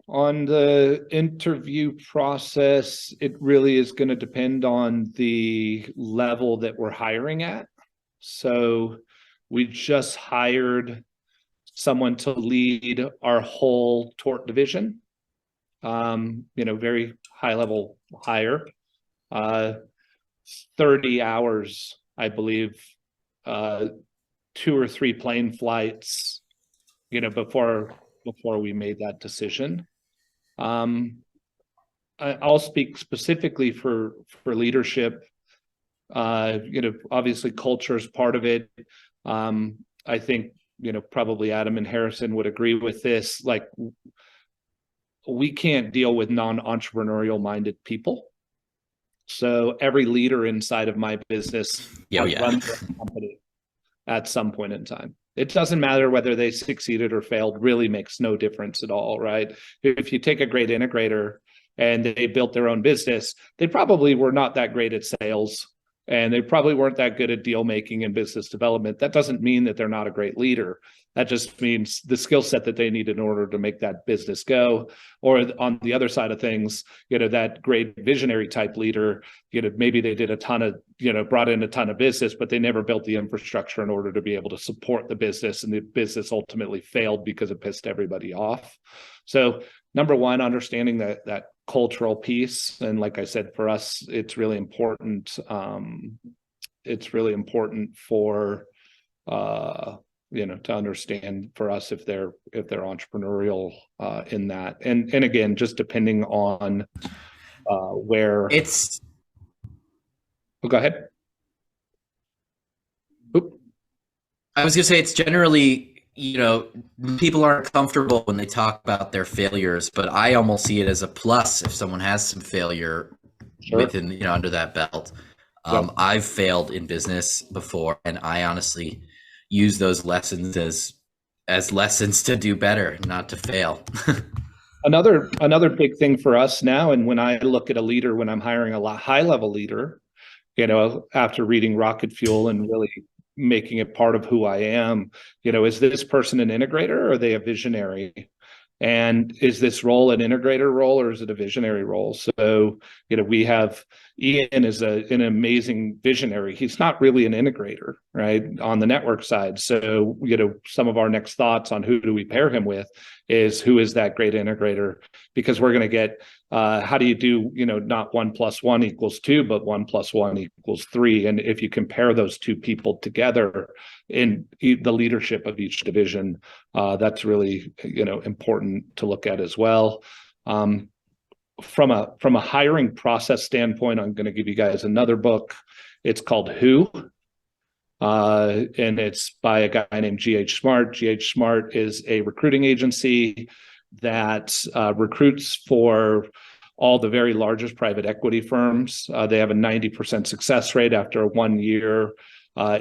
the interview process, it really is going to depend on the level that we're hiring at. So we just hired someone to lead our whole tort division. Very high level hire, 30 hours, I believe, 2 or 3 plane flights, before we made that decision. I'll speak specifically for leadership. Obviously culture is part of it. I think, probably Adam and Harrison would agree with this. Like, we can't deal with non-entrepreneurial minded people. So every leader inside of my business runs a company at some point in time. It doesn't matter whether they succeeded or failed, really makes no difference at all, right? If you take a great integrator and they built their own business, they probably were not that great at sales, and they probably weren't that good at deal making and business development. That doesn't mean that they're not a great leader. That just means the skill set that they need in order to make that business go. Or on the other side of things, that great visionary type leader, maybe they did a ton of, brought in a ton of business, but they never built the infrastructure in order to be able to support the business. And the business ultimately failed because it pissed everybody off. So number one, understanding that cultural piece. And like I said, for us, it's really important. It's really important for, to understand for us if they're entrepreneurial in that, and again, just depending on where it's. Oh, go ahead. Oop. I was gonna say it's generally, people aren't comfortable when they talk about their failures, but I almost see it as a plus if someone has some failure within, under that belt. I've failed in business before, and I honestly use those lessons as lessons to do better, not to fail. Another big thing for us now, and when I look at a leader, when I'm hiring a high level leader, after reading Rocket Fuel and really making it part of who I am, is this person an integrator or are they a visionary? And is this role an integrator role or is it a visionary role? So, we have Ian is an amazing visionary. He's not really an integrator, right, on the network side. So, some of our next thoughts on who do we pair him with is who is that great integrator? Because we're going to get, how do you do, not 1 + 1 = 2, but 1 + 1 = 3. And if you compare those two people together in the leadership of each division, that's really, important to look at as well. From a hiring process standpoint, I'm going to give you guys another book. It's called Who, and it's by a guy named G.H. Smart. G.H. Smart is a recruiting agency that recruits for all the very largest private equity firms. They have a 90% success rate after a 1-year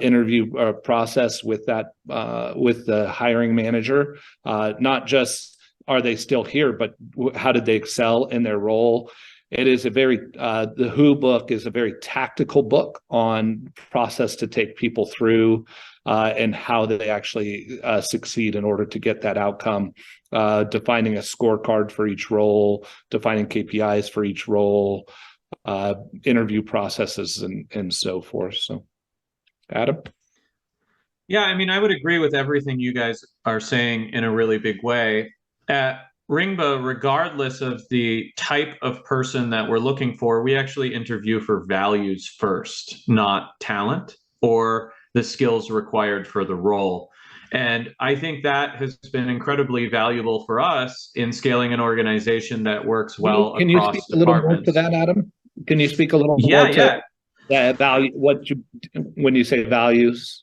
interview process with the hiring manager. Not just are they still here, but how did they excel in their role? It is the Who book is a very tactical book on process to take people through and how they actually succeed in order to get that outcome, defining a scorecard for each role, defining KPIs for each role, interview processes, and so forth. So, Adam? Yeah, I would agree with everything you guys are saying in a really big way. At Ringba, regardless of the type of person that we're looking for, we actually interview for values first, not talent or the skills required for the role. And I think that has been incredibly valuable for us in scaling an organization that works well Can across you speak a little more departments. to that, Adam? Can you speak a little more to that value? When you say values?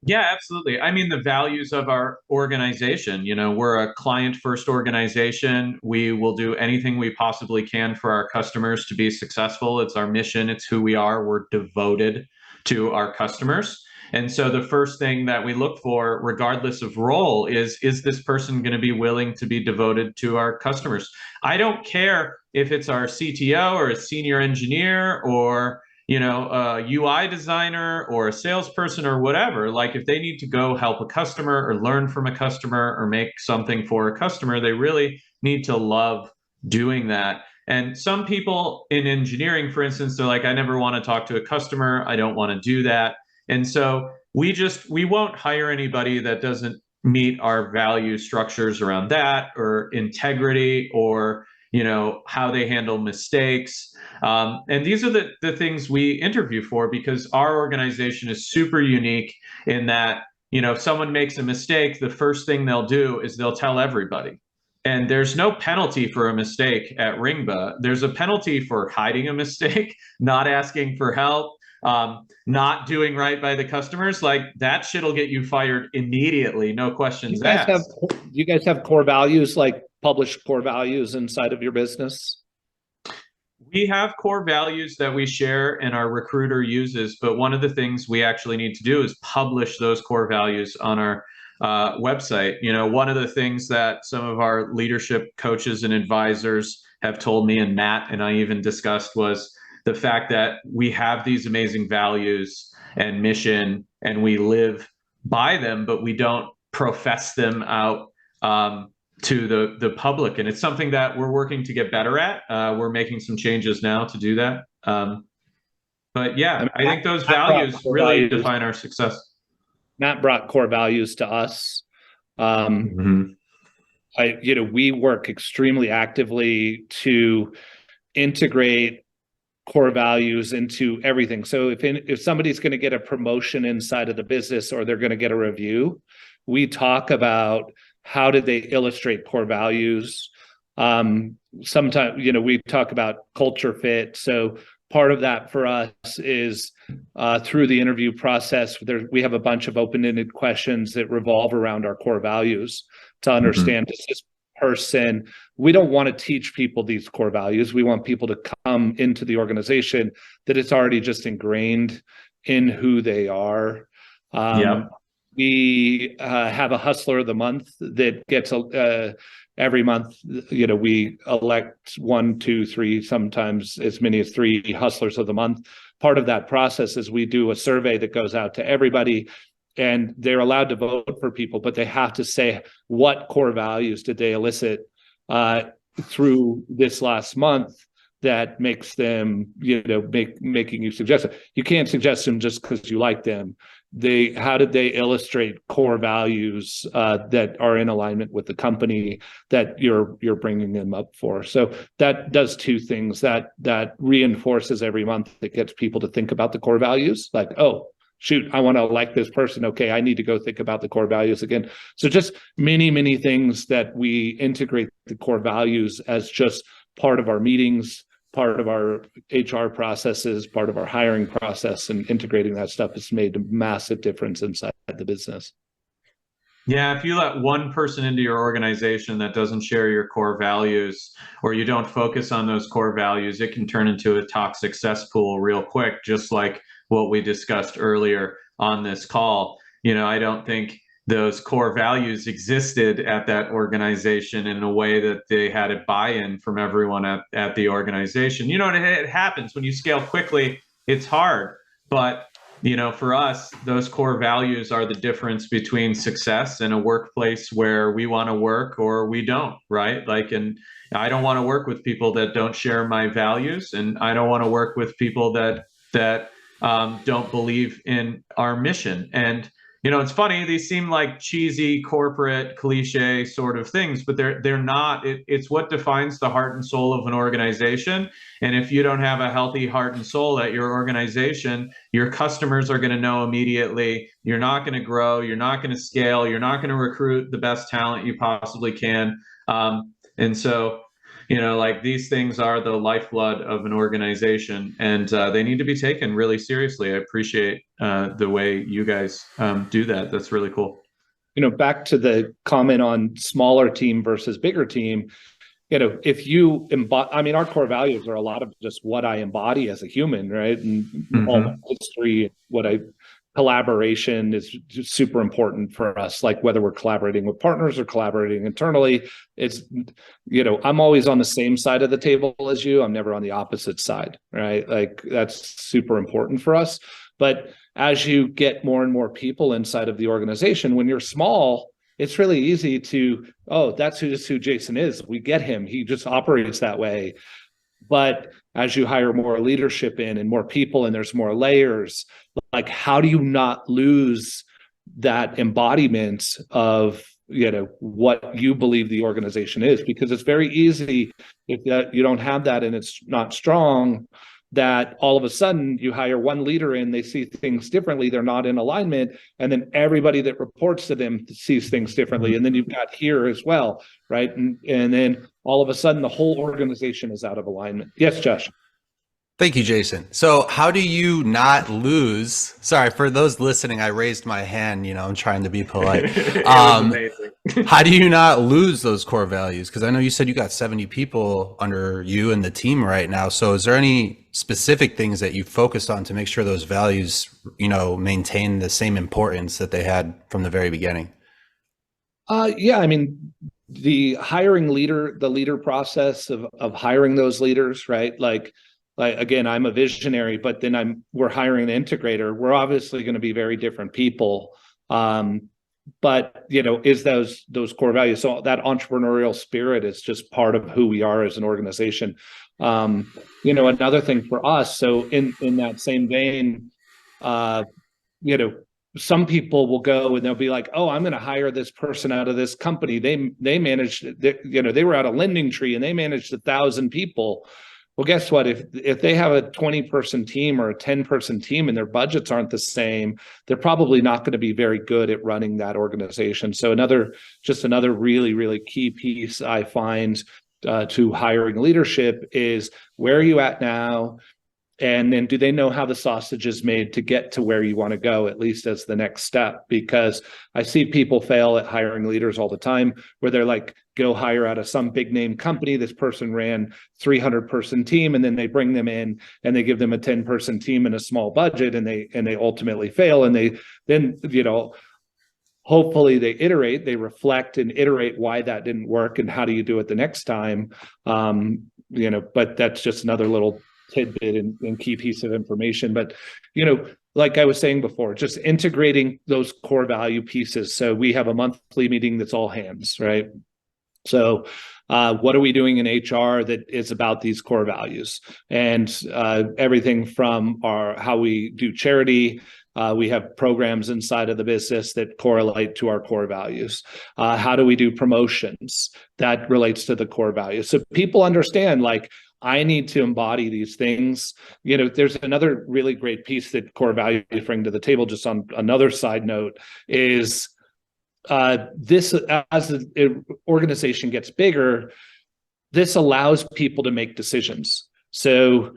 Yeah, absolutely. The values of our organization, we're a client-first organization. We will do anything we possibly can for our customers to be successful. It's our mission. It's who we are. We're devoted to our customers. And so the first thing that we look for, regardless of role, is this person going to be willing to be devoted to our customers? I don't care if it's our CTO or a senior engineer or a UI designer or a salesperson or whatever. Like, if they need to go help a customer or learn from a customer or make something for a customer, they really need to love doing that. And some people in engineering, for instance, they're like, I never want to talk to a customer. I don't want to do that. And so we won't hire anybody that doesn't meet our value structures around that, or integrity, or how they handle mistakes. And these are the things we interview for, because our organization is super unique in that, if someone makes a mistake, the first thing they'll do is they'll tell everybody. And there's no penalty for a mistake at Ringba. There's a penalty for hiding a mistake, not asking for help, not doing right by the customers, like that shit'll get you fired immediately, no questions asked. Do you guys have core values, like published core values inside of your business? We have core values that we share and our recruiter uses, but one of the things we actually need to do is publish those core values on our website. You know, one of the things that some of our leadership coaches and advisors have told me, and Matt and I even discussed, was the fact that we have these amazing values and mission and we live by them, but we don't profess them out to the public. And it's something that we're working to get better at. We're making some changes now to do that. But yeah, I think those values really define our success. Matt brought core values to us. We work extremely actively to integrate core values into everything. So if somebody's going to get a promotion inside of the business or they're going to get a review, we talk about how did they illustrate core values. Sometimes, we talk about culture fit. So part of that for us is through the interview process, we have a bunch of open-ended questions that revolve around our core values to understand does this person, we don't want to teach people these core values. We want people to come into the organization that it's already just ingrained in who they are. We have a hustler of the month that gets every month. We elect 1, 2, 3, sometimes as many as 3 hustlers of the month. Part of that process is we do a survey that goes out to everybody, and they're allowed to vote for people, but they have to say what core values did they elicit through this last month that makes them, making you suggest it. You can't suggest them just because you like them. How did they illustrate core values that are in alignment with the company that you're bringing them up for? So that does 2 things. That reinforces every month. It gets people to think about the core values. Like, oh, shoot, I want to elect this person. Okay, I need to go think about the core values again. So just many, many things that we integrate the core values as just part of our meetings, part of our HR processes, part of our hiring process, and integrating that stuff has made a massive difference inside the business. Yeah, if you let one person into your organization that doesn't share your core values, or you don't focus on those core values, it can turn into a toxic cesspool real quick, just like what we discussed earlier on this call. I don't think those core values existed at that organization in a way that they had a buy-in from everyone at the organization. It happens when you scale quickly, it's hard. But, for us, those core values are the difference between success in a workplace where we want to work or we don't, right? And I don't want to work with people that don't share my values, and I don't want to work with people that don't believe in our mission. And it's funny, these seem like cheesy corporate cliche sort of things, but they're not. It's what defines the heart and soul of an organization. And if you don't have a healthy heart and soul at your organization, your customers are going to know immediately. You're not going to grow. You're not going to scale. You're not going to recruit the best talent you possibly can. And so, these things are the lifeblood of an organization, and they need to be taken really seriously. I appreciate the way you guys do that. That's really cool. Back to the comment on smaller team versus bigger team, if you embody, our core values are a lot of just what I embody as a human, right? And all my history, collaboration is super important for us, like whether we're collaborating with partners or collaborating internally. It's, I'm always on the same side of the table as you. I'm never on the opposite side, right? Like that's super important for us. But as you get more and more people inside of the organization, when you're small, it's really easy to, that's who Jason is. We get him. He just operates that way. But as you hire more leadership in and more people and there's more layers, like how do you not lose that embodiment of what you believe the organization is? Because it's very easy if you don't have that and it's not strong, that all of a sudden you hire one leader in, they see things differently, they're not in alignment, and then everybody that reports to them sees things differently. And then you've got here as well, right? And then all of a sudden the whole organization is out of alignment. Yes, Josh. Thank you, Jason. So how do you not lose? Sorry, for those listening, I raised my hand, I'm trying to be polite. It was amazing. How do you not lose those core values? Because I know you said you got 70 people under you and the team right now. So is there any specific things that you focused on to make sure those values, maintain the same importance that they had from the very beginning? Yeah, I mean, the leader process of hiring those leaders, right? Like again, I'm a visionary, but then we're hiring an integrator. We're obviously going to be very different people. But is those core values. So that entrepreneurial spirit is just part of who we are as an organization. Another thing for us, so in that same vein, some people will go and they'll be like, oh, I'm going to hire this person out of this company. They managed, they were out of Lending Tree and they managed 1,000 people. Well, guess what? If they have a 20-person team or a 10-person team and their budgets aren't the same, they're probably not going to be very good at running that organization. So another really, really key piece I find to hiring leadership is, where are you at now? And then do they know how the sausage is made to get to where you want to go, at least as the next step? Because I see people fail at hiring leaders all the time, where they're like, go hire out of some big name company. This person ran 300-person team, and then they bring them in and they give them a 10-person team and a small budget, and they ultimately fail. And they then, hopefully they reflect and iterate why that didn't work and how do you do it the next time. But that's just another little tidbit and key piece of information. But like I was saying before, just integrating those core value pieces. So we have a monthly meeting that's all hands, right? So what are we doing in HR that is about these core values? And everything from how we do charity. We have programs inside of the business that correlate to our core values. How do we do promotions? That relates to the core values. So people understand, like, I need to embody these things. There's another really great piece that core values bring to the table, just on another side note, is this, as the organization gets bigger, this allows people to make decisions. So,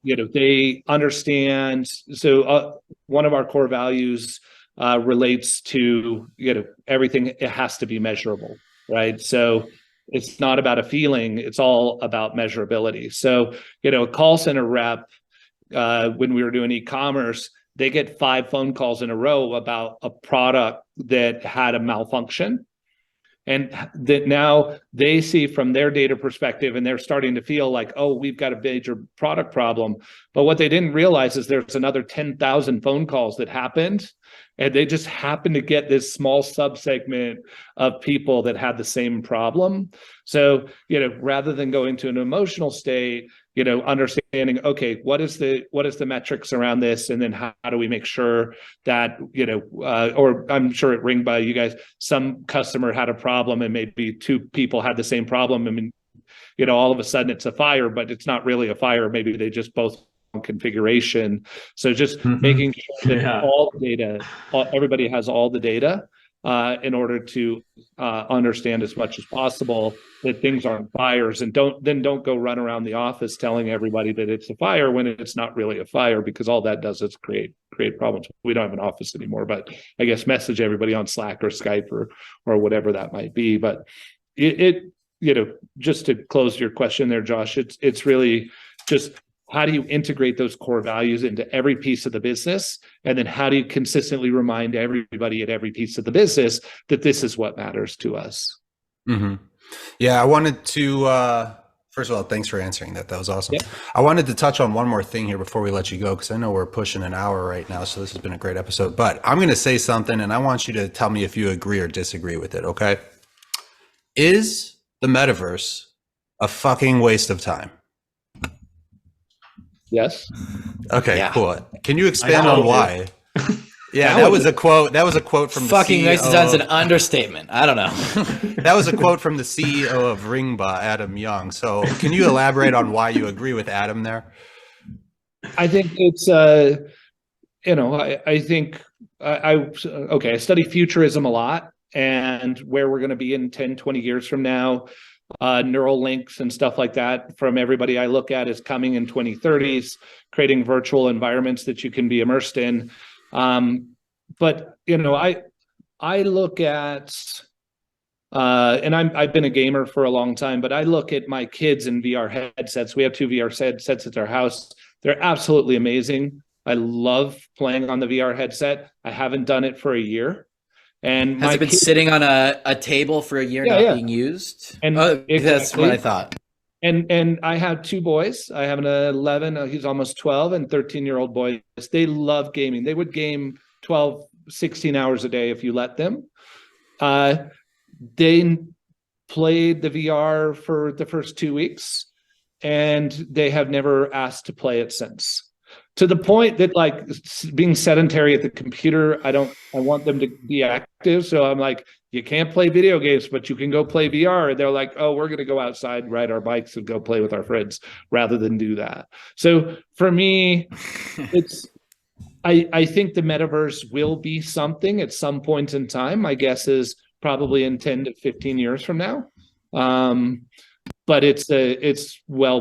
they understand. So one of our core values relates to, everything, it has to be measurable, right? So it's not about a feeling, it's all about measurability. So, a call center rep, when we were doing e-commerce, they get 5 phone calls in a row about a product that had a malfunction. And that now they see from their data perspective, and they're starting to feel like, oh, we've got a major product problem. But what they didn't realize is there's another 10,000 phone calls that happened, and they just happened to get this small subsegment of people that had the same problem. So, rather than going to an emotional state, understanding, okay, what is the metrics around this? And then how do we make sure that, or I'm sure at Ringba, you guys, some customer had a problem and maybe 2 people had the same problem. I mean, all of a sudden it's a fire, but it's not really a fire. Maybe they just both configuration. So just making sure that all the data, everybody has all the data in order to understand as much as possible that things aren't fires, and don't go run around the office telling everybody that it's a fire when it's not really a fire, because all that does is create problems. We don't have an office anymore, but I guess message everybody on Slack or Skype or whatever that might be. But it just to close your question there, Josh, it's really just, how do you integrate those core values into every piece of the business? And then how do you consistently remind everybody at every piece of the business that this is what matters to us? Mm-hmm. Yeah, I wanted to, first of all, thanks for answering that. That was awesome. Yeah. I wanted to touch on one more thing here before we let you go, because I know we're pushing an hour right now. So this has been a great episode. But I'm going to say something, and I want you to tell me if you agree or disagree with it, okay? Is the metaverse a fucking waste of time? Yes. Okay, yeah. Cool. Can you expand on why? Yeah, that was a quote. That was a quote from the fucking CEO. Waste of time's an understatement. I don't know. That was a quote from the CEO of Ringba, Adam Young. So can you elaborate on why you agree with Adam there? I think it's, I think I study futurism a lot, and where we're going to be in 10, 20 years from now. neural links and stuff like that from everybody I look at is coming in 2030s, creating virtual environments that you can be immersed in. But I look at, and I've been a gamer for a long time, but I look at my kids in VR headsets. We have 2 VR headsets at our house. They're absolutely amazing. I love playing on the VR headset. I haven't done it for a year. And Has it been sitting on a table for a year, not being used? And that's what I thought. And I have 2 boys. I have an 11, he's almost 12, and 13-year-old boys. They love gaming. They would game 12, 16 hours a day if you let them. They played the VR for the first 2 weeks, and they have never asked to play it since. To the point that, like, being sedentary at the computer, I want them to be active. So I'm like, you can't play video games, but you can go play VR. And they're like, oh, we're going to go outside, ride our bikes, and go play with our friends rather than do that. So for me, I think the metaverse will be something at some point in time. My guess is probably in 10 to 15 years from now. But it's well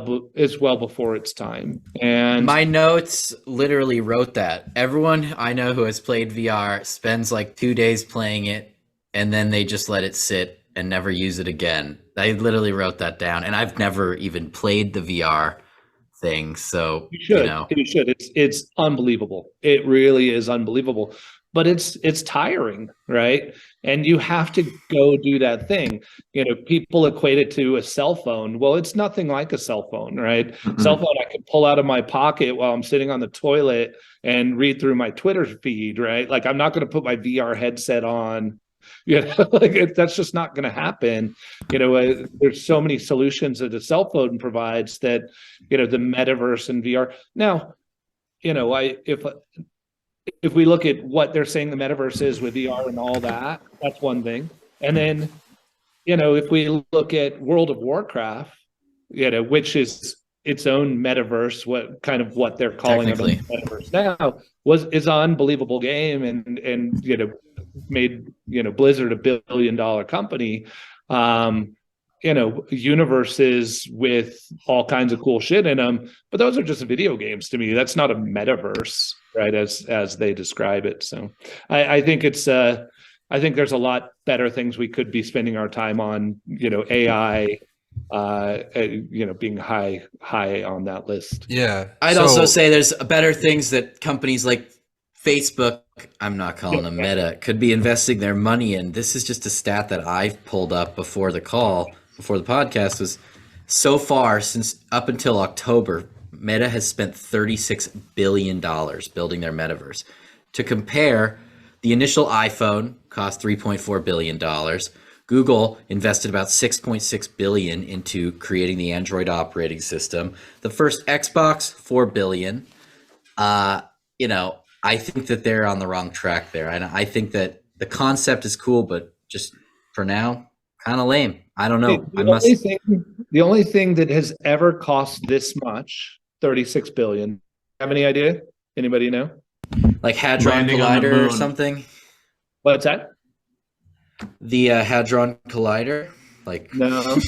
before its time. And my notes literally wrote that. Everyone I know who has played VR spends like 2 days playing it, and then they just let it sit and never use it again. I literally wrote that down, and I've never even played the VR thing. So you should. It's unbelievable. It really is unbelievable. But it's tiring, right? And you have to go do that thing. People equate it to a cell phone. Well, it's nothing like a cell phone, right? Mm-hmm. Cell phone I can pull out of my pocket while I'm sitting on the toilet and read through my Twitter feed, right? Like, I'm not going to put my VR headset on. That's just not going to happen. There's so many solutions that a cell phone provides that, the metaverse and VR. Now, if we look at what they're saying the metaverse is with VR and all that, that's one thing. And then, if we look at World of Warcraft, which is its own metaverse, what they're calling it the metaverse now, is an unbelievable game and made Blizzard $1 billion company. Universes with all kinds of cool shit in them, but those are just video games to me. That's not a metaverse, right? As they describe it. So I think I think there's a lot better things we could be spending our time on. AI, being high on that list. Yeah, I'd also say there's better things that companies like Facebook, I'm not calling them Meta, could be investing their money in. This is just a stat that I've pulled up before the podcast, was so far since up until October, Meta has spent $36 billion building their metaverse. To compare, the initial iPhone cost $3.4 billion. Google invested about $6.6 billion into creating the Android operating system. The first Xbox, $4 billion. I think that they're on the wrong track there. And I think that the concept is cool, but just for now, kind of lame. I don't know. The only thing that has ever cost this much, $36 billion. Have any idea? Anybody know? Like Hadron Collider or something? What's that? The Hadron Collider? Like no.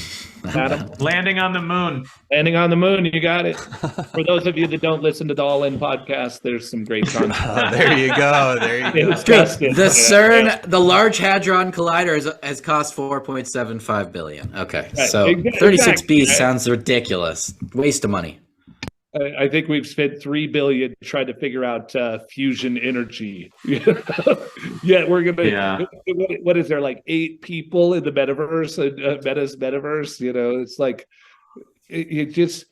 Landing on the moon. Landing on the moon, you got it. For those of you that don't listen to the All In podcast, there's some great content. There you go. The CERN, the Large Hadron Collider has cost $4.75 billion. Okay, right. So 36B sounds ridiculous. Waste of money. I think we've spent $3 billion trying to figure out fusion energy. Yeah, we're gonna. Yeah. What is there, like 8 people in the metaverse? Meta's metaverse. It's like it just.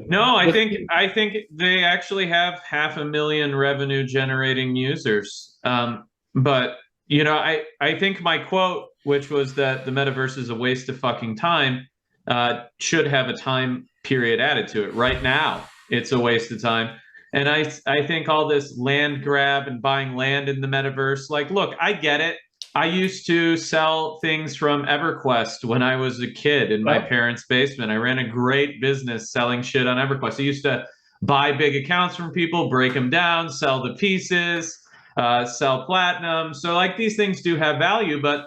No, I think they actually have 500,000 revenue generating users. But I think my quote, which was that the metaverse is a waste of fucking time, should have a time period added to it. Right now, it's a waste of time. And I think all this land grab and buying land in the metaverse, like, look, I get it. I used to sell things from EverQuest when I was a kid in my parents' basement. I ran a great business selling shit on EverQuest. I used to buy big accounts from people, break them down, sell the pieces, sell platinum. So like these things do have value, but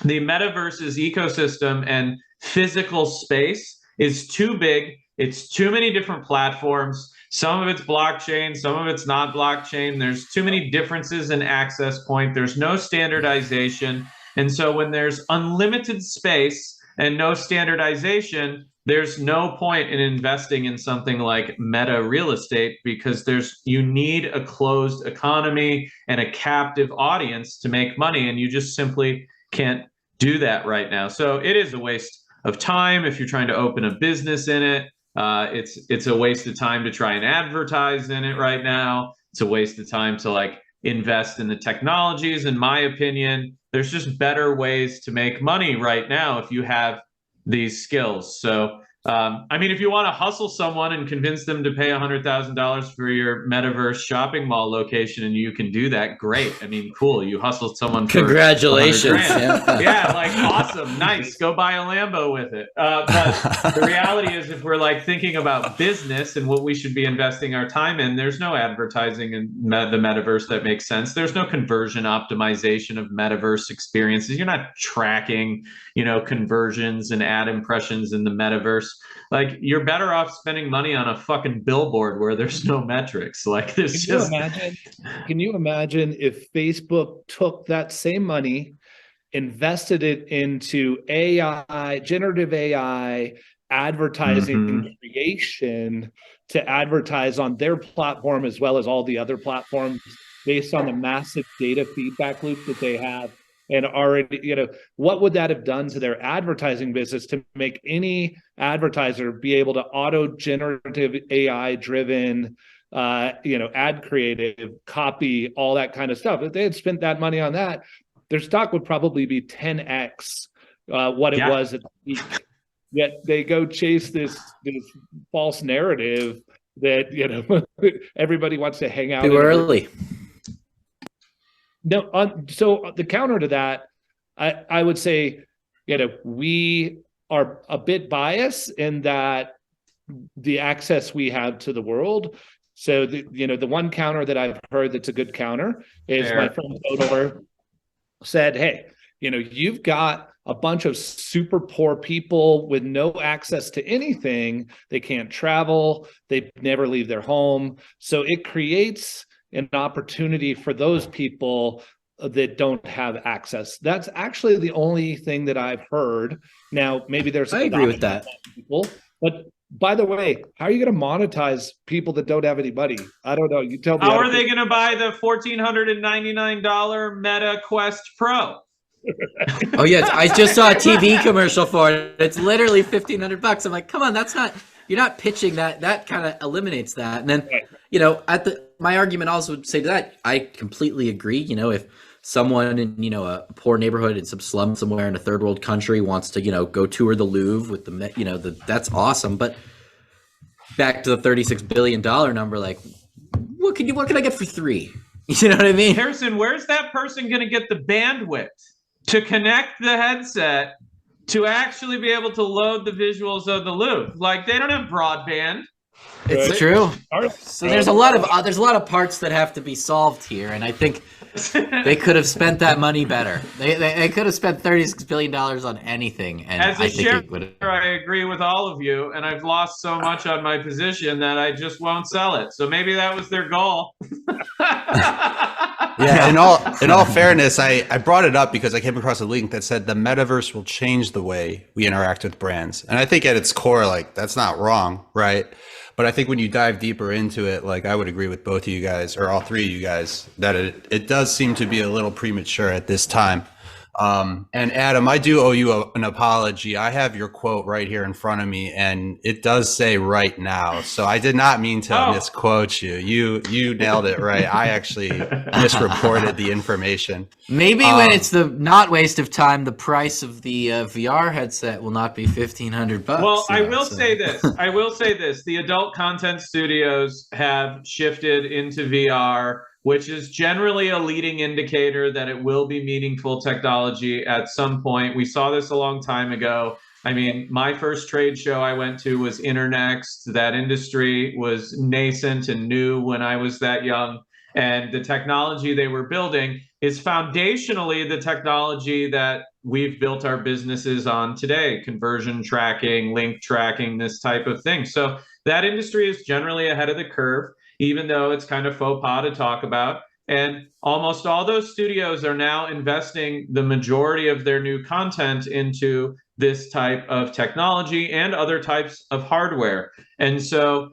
the metaverse's ecosystem and physical space is too big. It's too many different platforms. Some of it's blockchain, some of it's not blockchain. There's too many differences in access point. There's no standardization. And so when there's unlimited space and no standardization, there's no point in investing in something like meta real estate, because you need a closed economy and a captive audience to make money, and you just simply can't do that right now. So it is a waste of time if you're trying to open a business in it. It's a waste of time to try and advertise in it right now. It's a waste of time to like invest in the technologies. In my opinion, there's just better ways to make money right now if you have these skills. So, I mean, if you want to hustle someone and convince them to pay $100,000 for your Metaverse shopping mall location, and you can do that, great. I mean, cool. You hustled someone for Congratulations. yeah, like awesome, nice. Go buy a Lambo with it. But the reality is, if we're like thinking about business and what we should be investing our time in, there's no advertising in the Metaverse that makes sense. There's no conversion optimization of Metaverse experiences. You're not tracking, conversions and ad impressions in the Metaverse. Like, you're better off spending money on a fucking billboard where there's no metrics. Like, there's Can you imagine if Facebook took that same money, invested it into AI, generative AI, advertising creation, to advertise on their platform as well as all the other platforms, based on the massive data feedback loop that they have? And already, what would that have done to their advertising business to make any advertiser be able to generative AI driven, ad creative, copy, all that kind of stuff? If they had spent that money on that, their stock would probably be 10x what it was at the peak. Yet they go chase this false narrative that everybody wants to hang out too early. No, so the counter to that, I would say, we are a bit biased in that the access we have to the world. So the one counter that I've heard that's a good counter is my friend Todor said, hey, you've got a bunch of super poor people with no access to anything. They can't travel. They never leave their home. So it creates an opportunity for those people that don't have access. That's actually the only thing that I've heard. Now, maybe there's I agree with that. People, but by the way, how are you going to monetize people that don't have any money? I don't know. You tell me. How are they going to buy the $1,499 Meta Quest Pro? Oh yeah, I just saw a TV commercial for it. It's literally $1,500. I'm like, come on, that's not. You're not pitching that. That kind of eliminates that. And then, my argument also would say to that, I completely agree. If someone in, a poor neighborhood in some slum somewhere in a third world country wants to, go tour the Louvre with that's awesome. But back to the $36 billion number, like, what can I get for $3? You know what I mean? Harrison, where's that person going to get the bandwidth to connect the headset to actually be able to load the visuals of the Louvre? Like, they don't have broadband. It's true. So there's a lot of parts that have to be solved here, and I think they could have spent that money better. They could have spent $36 billion on anything, and As a I think shareholder, it would have. I agree with all of you, and I've lost so much on my position that I just won't sell it. So maybe that was their goal. Yeah, in all fairness, I brought it up because I came across a link that said the metaverse will change the way we interact with brands. And I think at its core, like, that's not wrong, right? But I think when you dive deeper into it, like, I would agree with both of you guys, or all three of you guys, that it does seem to be a little premature at this time. And Adam, I do owe you an apology. I have your quote right here in front of me, and it does say right now. So I did not mean to misquote you. You nailed it right. I actually misreported the information. Maybe when it's the not waste of time, the price of the VR headset will not be $1,500. Well, I will say this. The adult content studios have shifted into VR, which is generally a leading indicator that it will be meaningful technology at some point. We saw this a long time ago. I mean, my first trade show I went to was Internext. That industry was nascent and new when I was that young. And the technology they were building is foundationally the technology that we've built our businesses on today: conversion tracking, link tracking, this type of thing. So that industry is generally ahead of the curve, even though it's kind of faux pas to talk about. And almost all those studios are now investing the majority of their new content into this type of technology and other types of hardware. And so,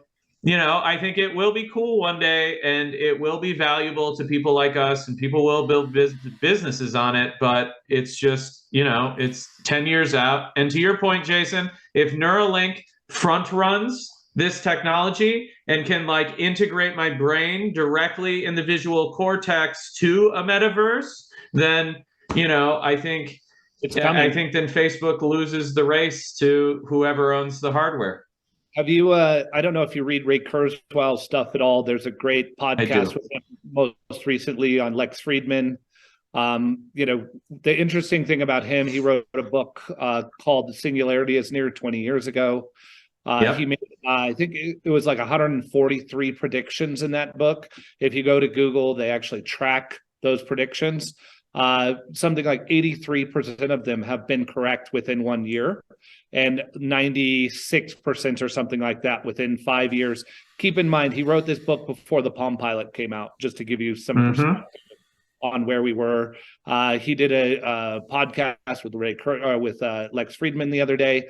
I think it will be cool one day, and it will be valuable to people like us, and people will build businesses on it. But it's just, it's 10 years out. And to your point, Jason, if Neuralink front runs this technology and can integrate my brain directly in the visual cortex to a metaverse, then, I think then Facebook loses the race to whoever owns the hardware. Have you, I don't know if you read Ray Kurzweil's stuff at all. There's a great podcast with him most recently on Lex Friedman. The interesting thing about him, he wrote a book called The Singularity is Near 20 years ago. He made, I think it was 143 predictions in that book. If you go to Google, they actually track those predictions. Something like 83% of them have been correct within 1 year, and 96% or something like that within 5 years. Keep in mind, he wrote this book before the Palm Pilot came out, just to give you some perspective on where we were. He did a podcast with Lex Friedman the other day,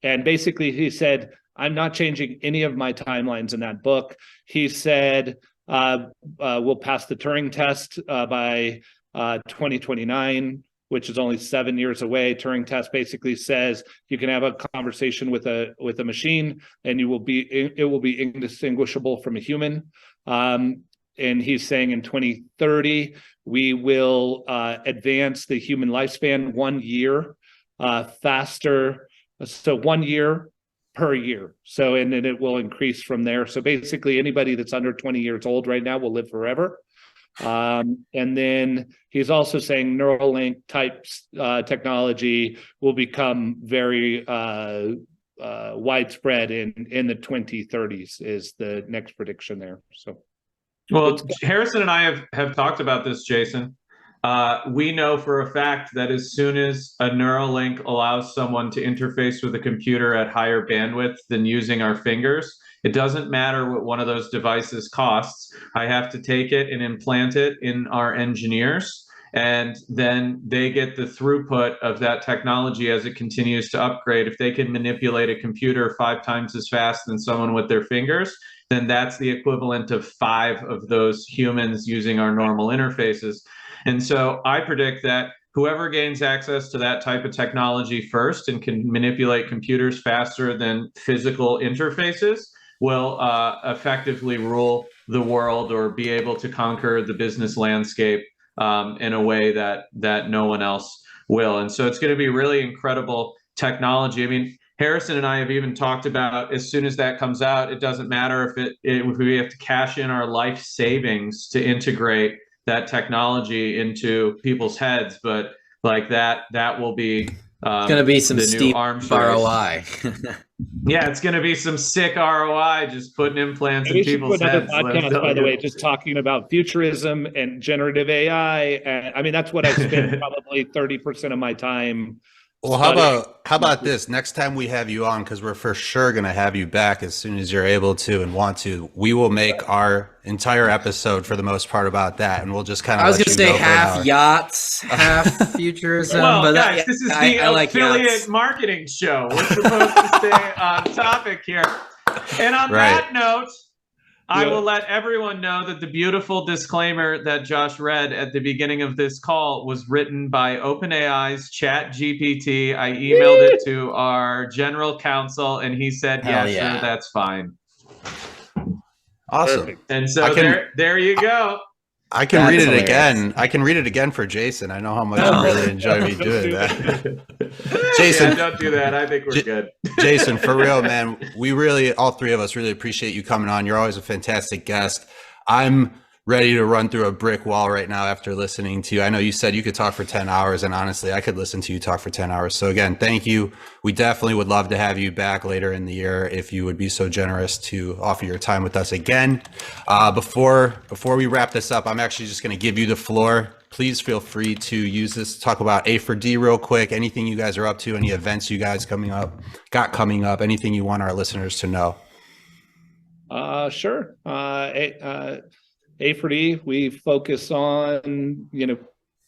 and basically he said, I'm not changing any of my timelines in that book. He said, we'll pass the Turing test by 2029, which is only 7 years away. Turing test basically says you can have a conversation with a machine, and it will be indistinguishable from a human. And he's saying in 2030 we will advance the human lifespan 1 year faster, so 1 year per year. So and then it will increase from there. So basically anybody that's under 20 years old right now will live forever. And then he's also saying Neuralink type technology will become very widespread in the 2030s is the next prediction there. So, well, Harrison and I have talked about this, Jason. We know for a fact that as soon as a Neuralink allows someone to interface with a computer at higher bandwidth than using our fingers, it doesn't matter what one of those devices costs. I have to take it and implant it in our engineers, and then they get the throughput of that technology as it continues to upgrade. If they can manipulate a computer 5 times as fast than someone with their fingers, then that's the equivalent of 5 of those humans using our normal interfaces. And so I predict that whoever gains access to that type of technology first and can manipulate computers faster than physical interfaces will effectively rule the world or be able to conquer the business landscape in a way that no one else will. And so it's going to be really incredible technology. I mean, Harrison and I have even talked about, as soon as that comes out, it doesn't matter if we have to cash in our life savings to integrate that technology into people's heads, but that will be it's going to be some steep ROI. Yeah, it's going to be some sick ROI just putting implants in people's heads. Podcast, by the way, just talking about futurism and generative AI. And I mean, that's what I spend probably 30% of my time. Well, how about this? Next time we have you on, because we're for sure going to have you back as soon as you're able to and want to, we will make our entire episode for the most part about that, and we'll just kind of. I was going to say half yachts, half futurism. Well, but guys, this is the affiliate marketing show. We're supposed to stay on topic here. And on that note, I will let everyone know that the beautiful disclaimer that Josh read at the beginning of this call was written by OpenAI's ChatGPT. I emailed it to our general counsel, and he said, sure, that's fine. Awesome. Perfect. And so there you go. I can read it again. I can read it again for Jason. I know how much you really enjoy me doing that. Jason, don't do that. I think we're good. Jason, for real, man, we really, all three of us really appreciate you coming on. You're always a fantastic guest. I'm ready to run through a brick wall right now after listening to you. I know you said you could talk for 10 hours, and honestly, I could listen to you talk for 10 hours. So again, thank you. We definitely would love to have you back later in the year if you would be so generous to offer your time with us again. Before we wrap this up, I'm actually just going to give you the floor. Please feel free to use this to talk about A4D real quick, anything you guys are up to, any events you guys coming up, anything you want our listeners to know. Sure. A4D, we focus on,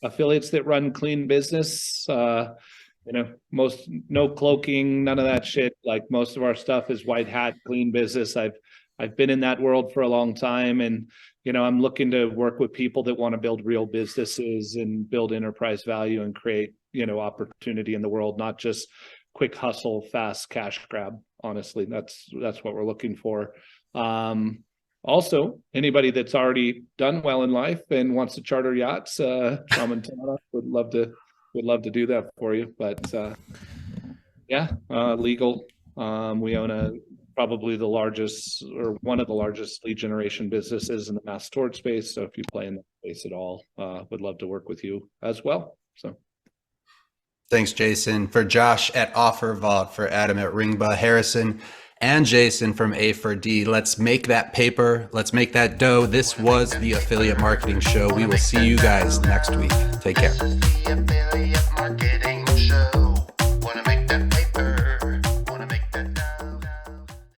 affiliates that run clean business, no cloaking, none of that shit. Like most of our stuff is white hat, clean business. I've been in that world for a long time, and, I'm looking to work with people that want to build real businesses and build enterprise value and create, opportunity in the world, not just quick hustle, fast cash grab. Honestly, that's what we're looking for. Also, anybody that's already done well in life and wants to charter yachts, Tramontana would love to do that for you. But legal. We own probably the largest or one of the largest lead generation businesses in the mass tort space. So if you play in that space at all, would love to work with you as well. So. Thanks, Jason. For Josh at OfferVault, for Adam at Ringba, Harrison, and Jason from A4D, let's make that paper. Let's make that dough. This was the Affiliate Marketing Show. We will see you guys next week. Take care. This is the affiliate marketing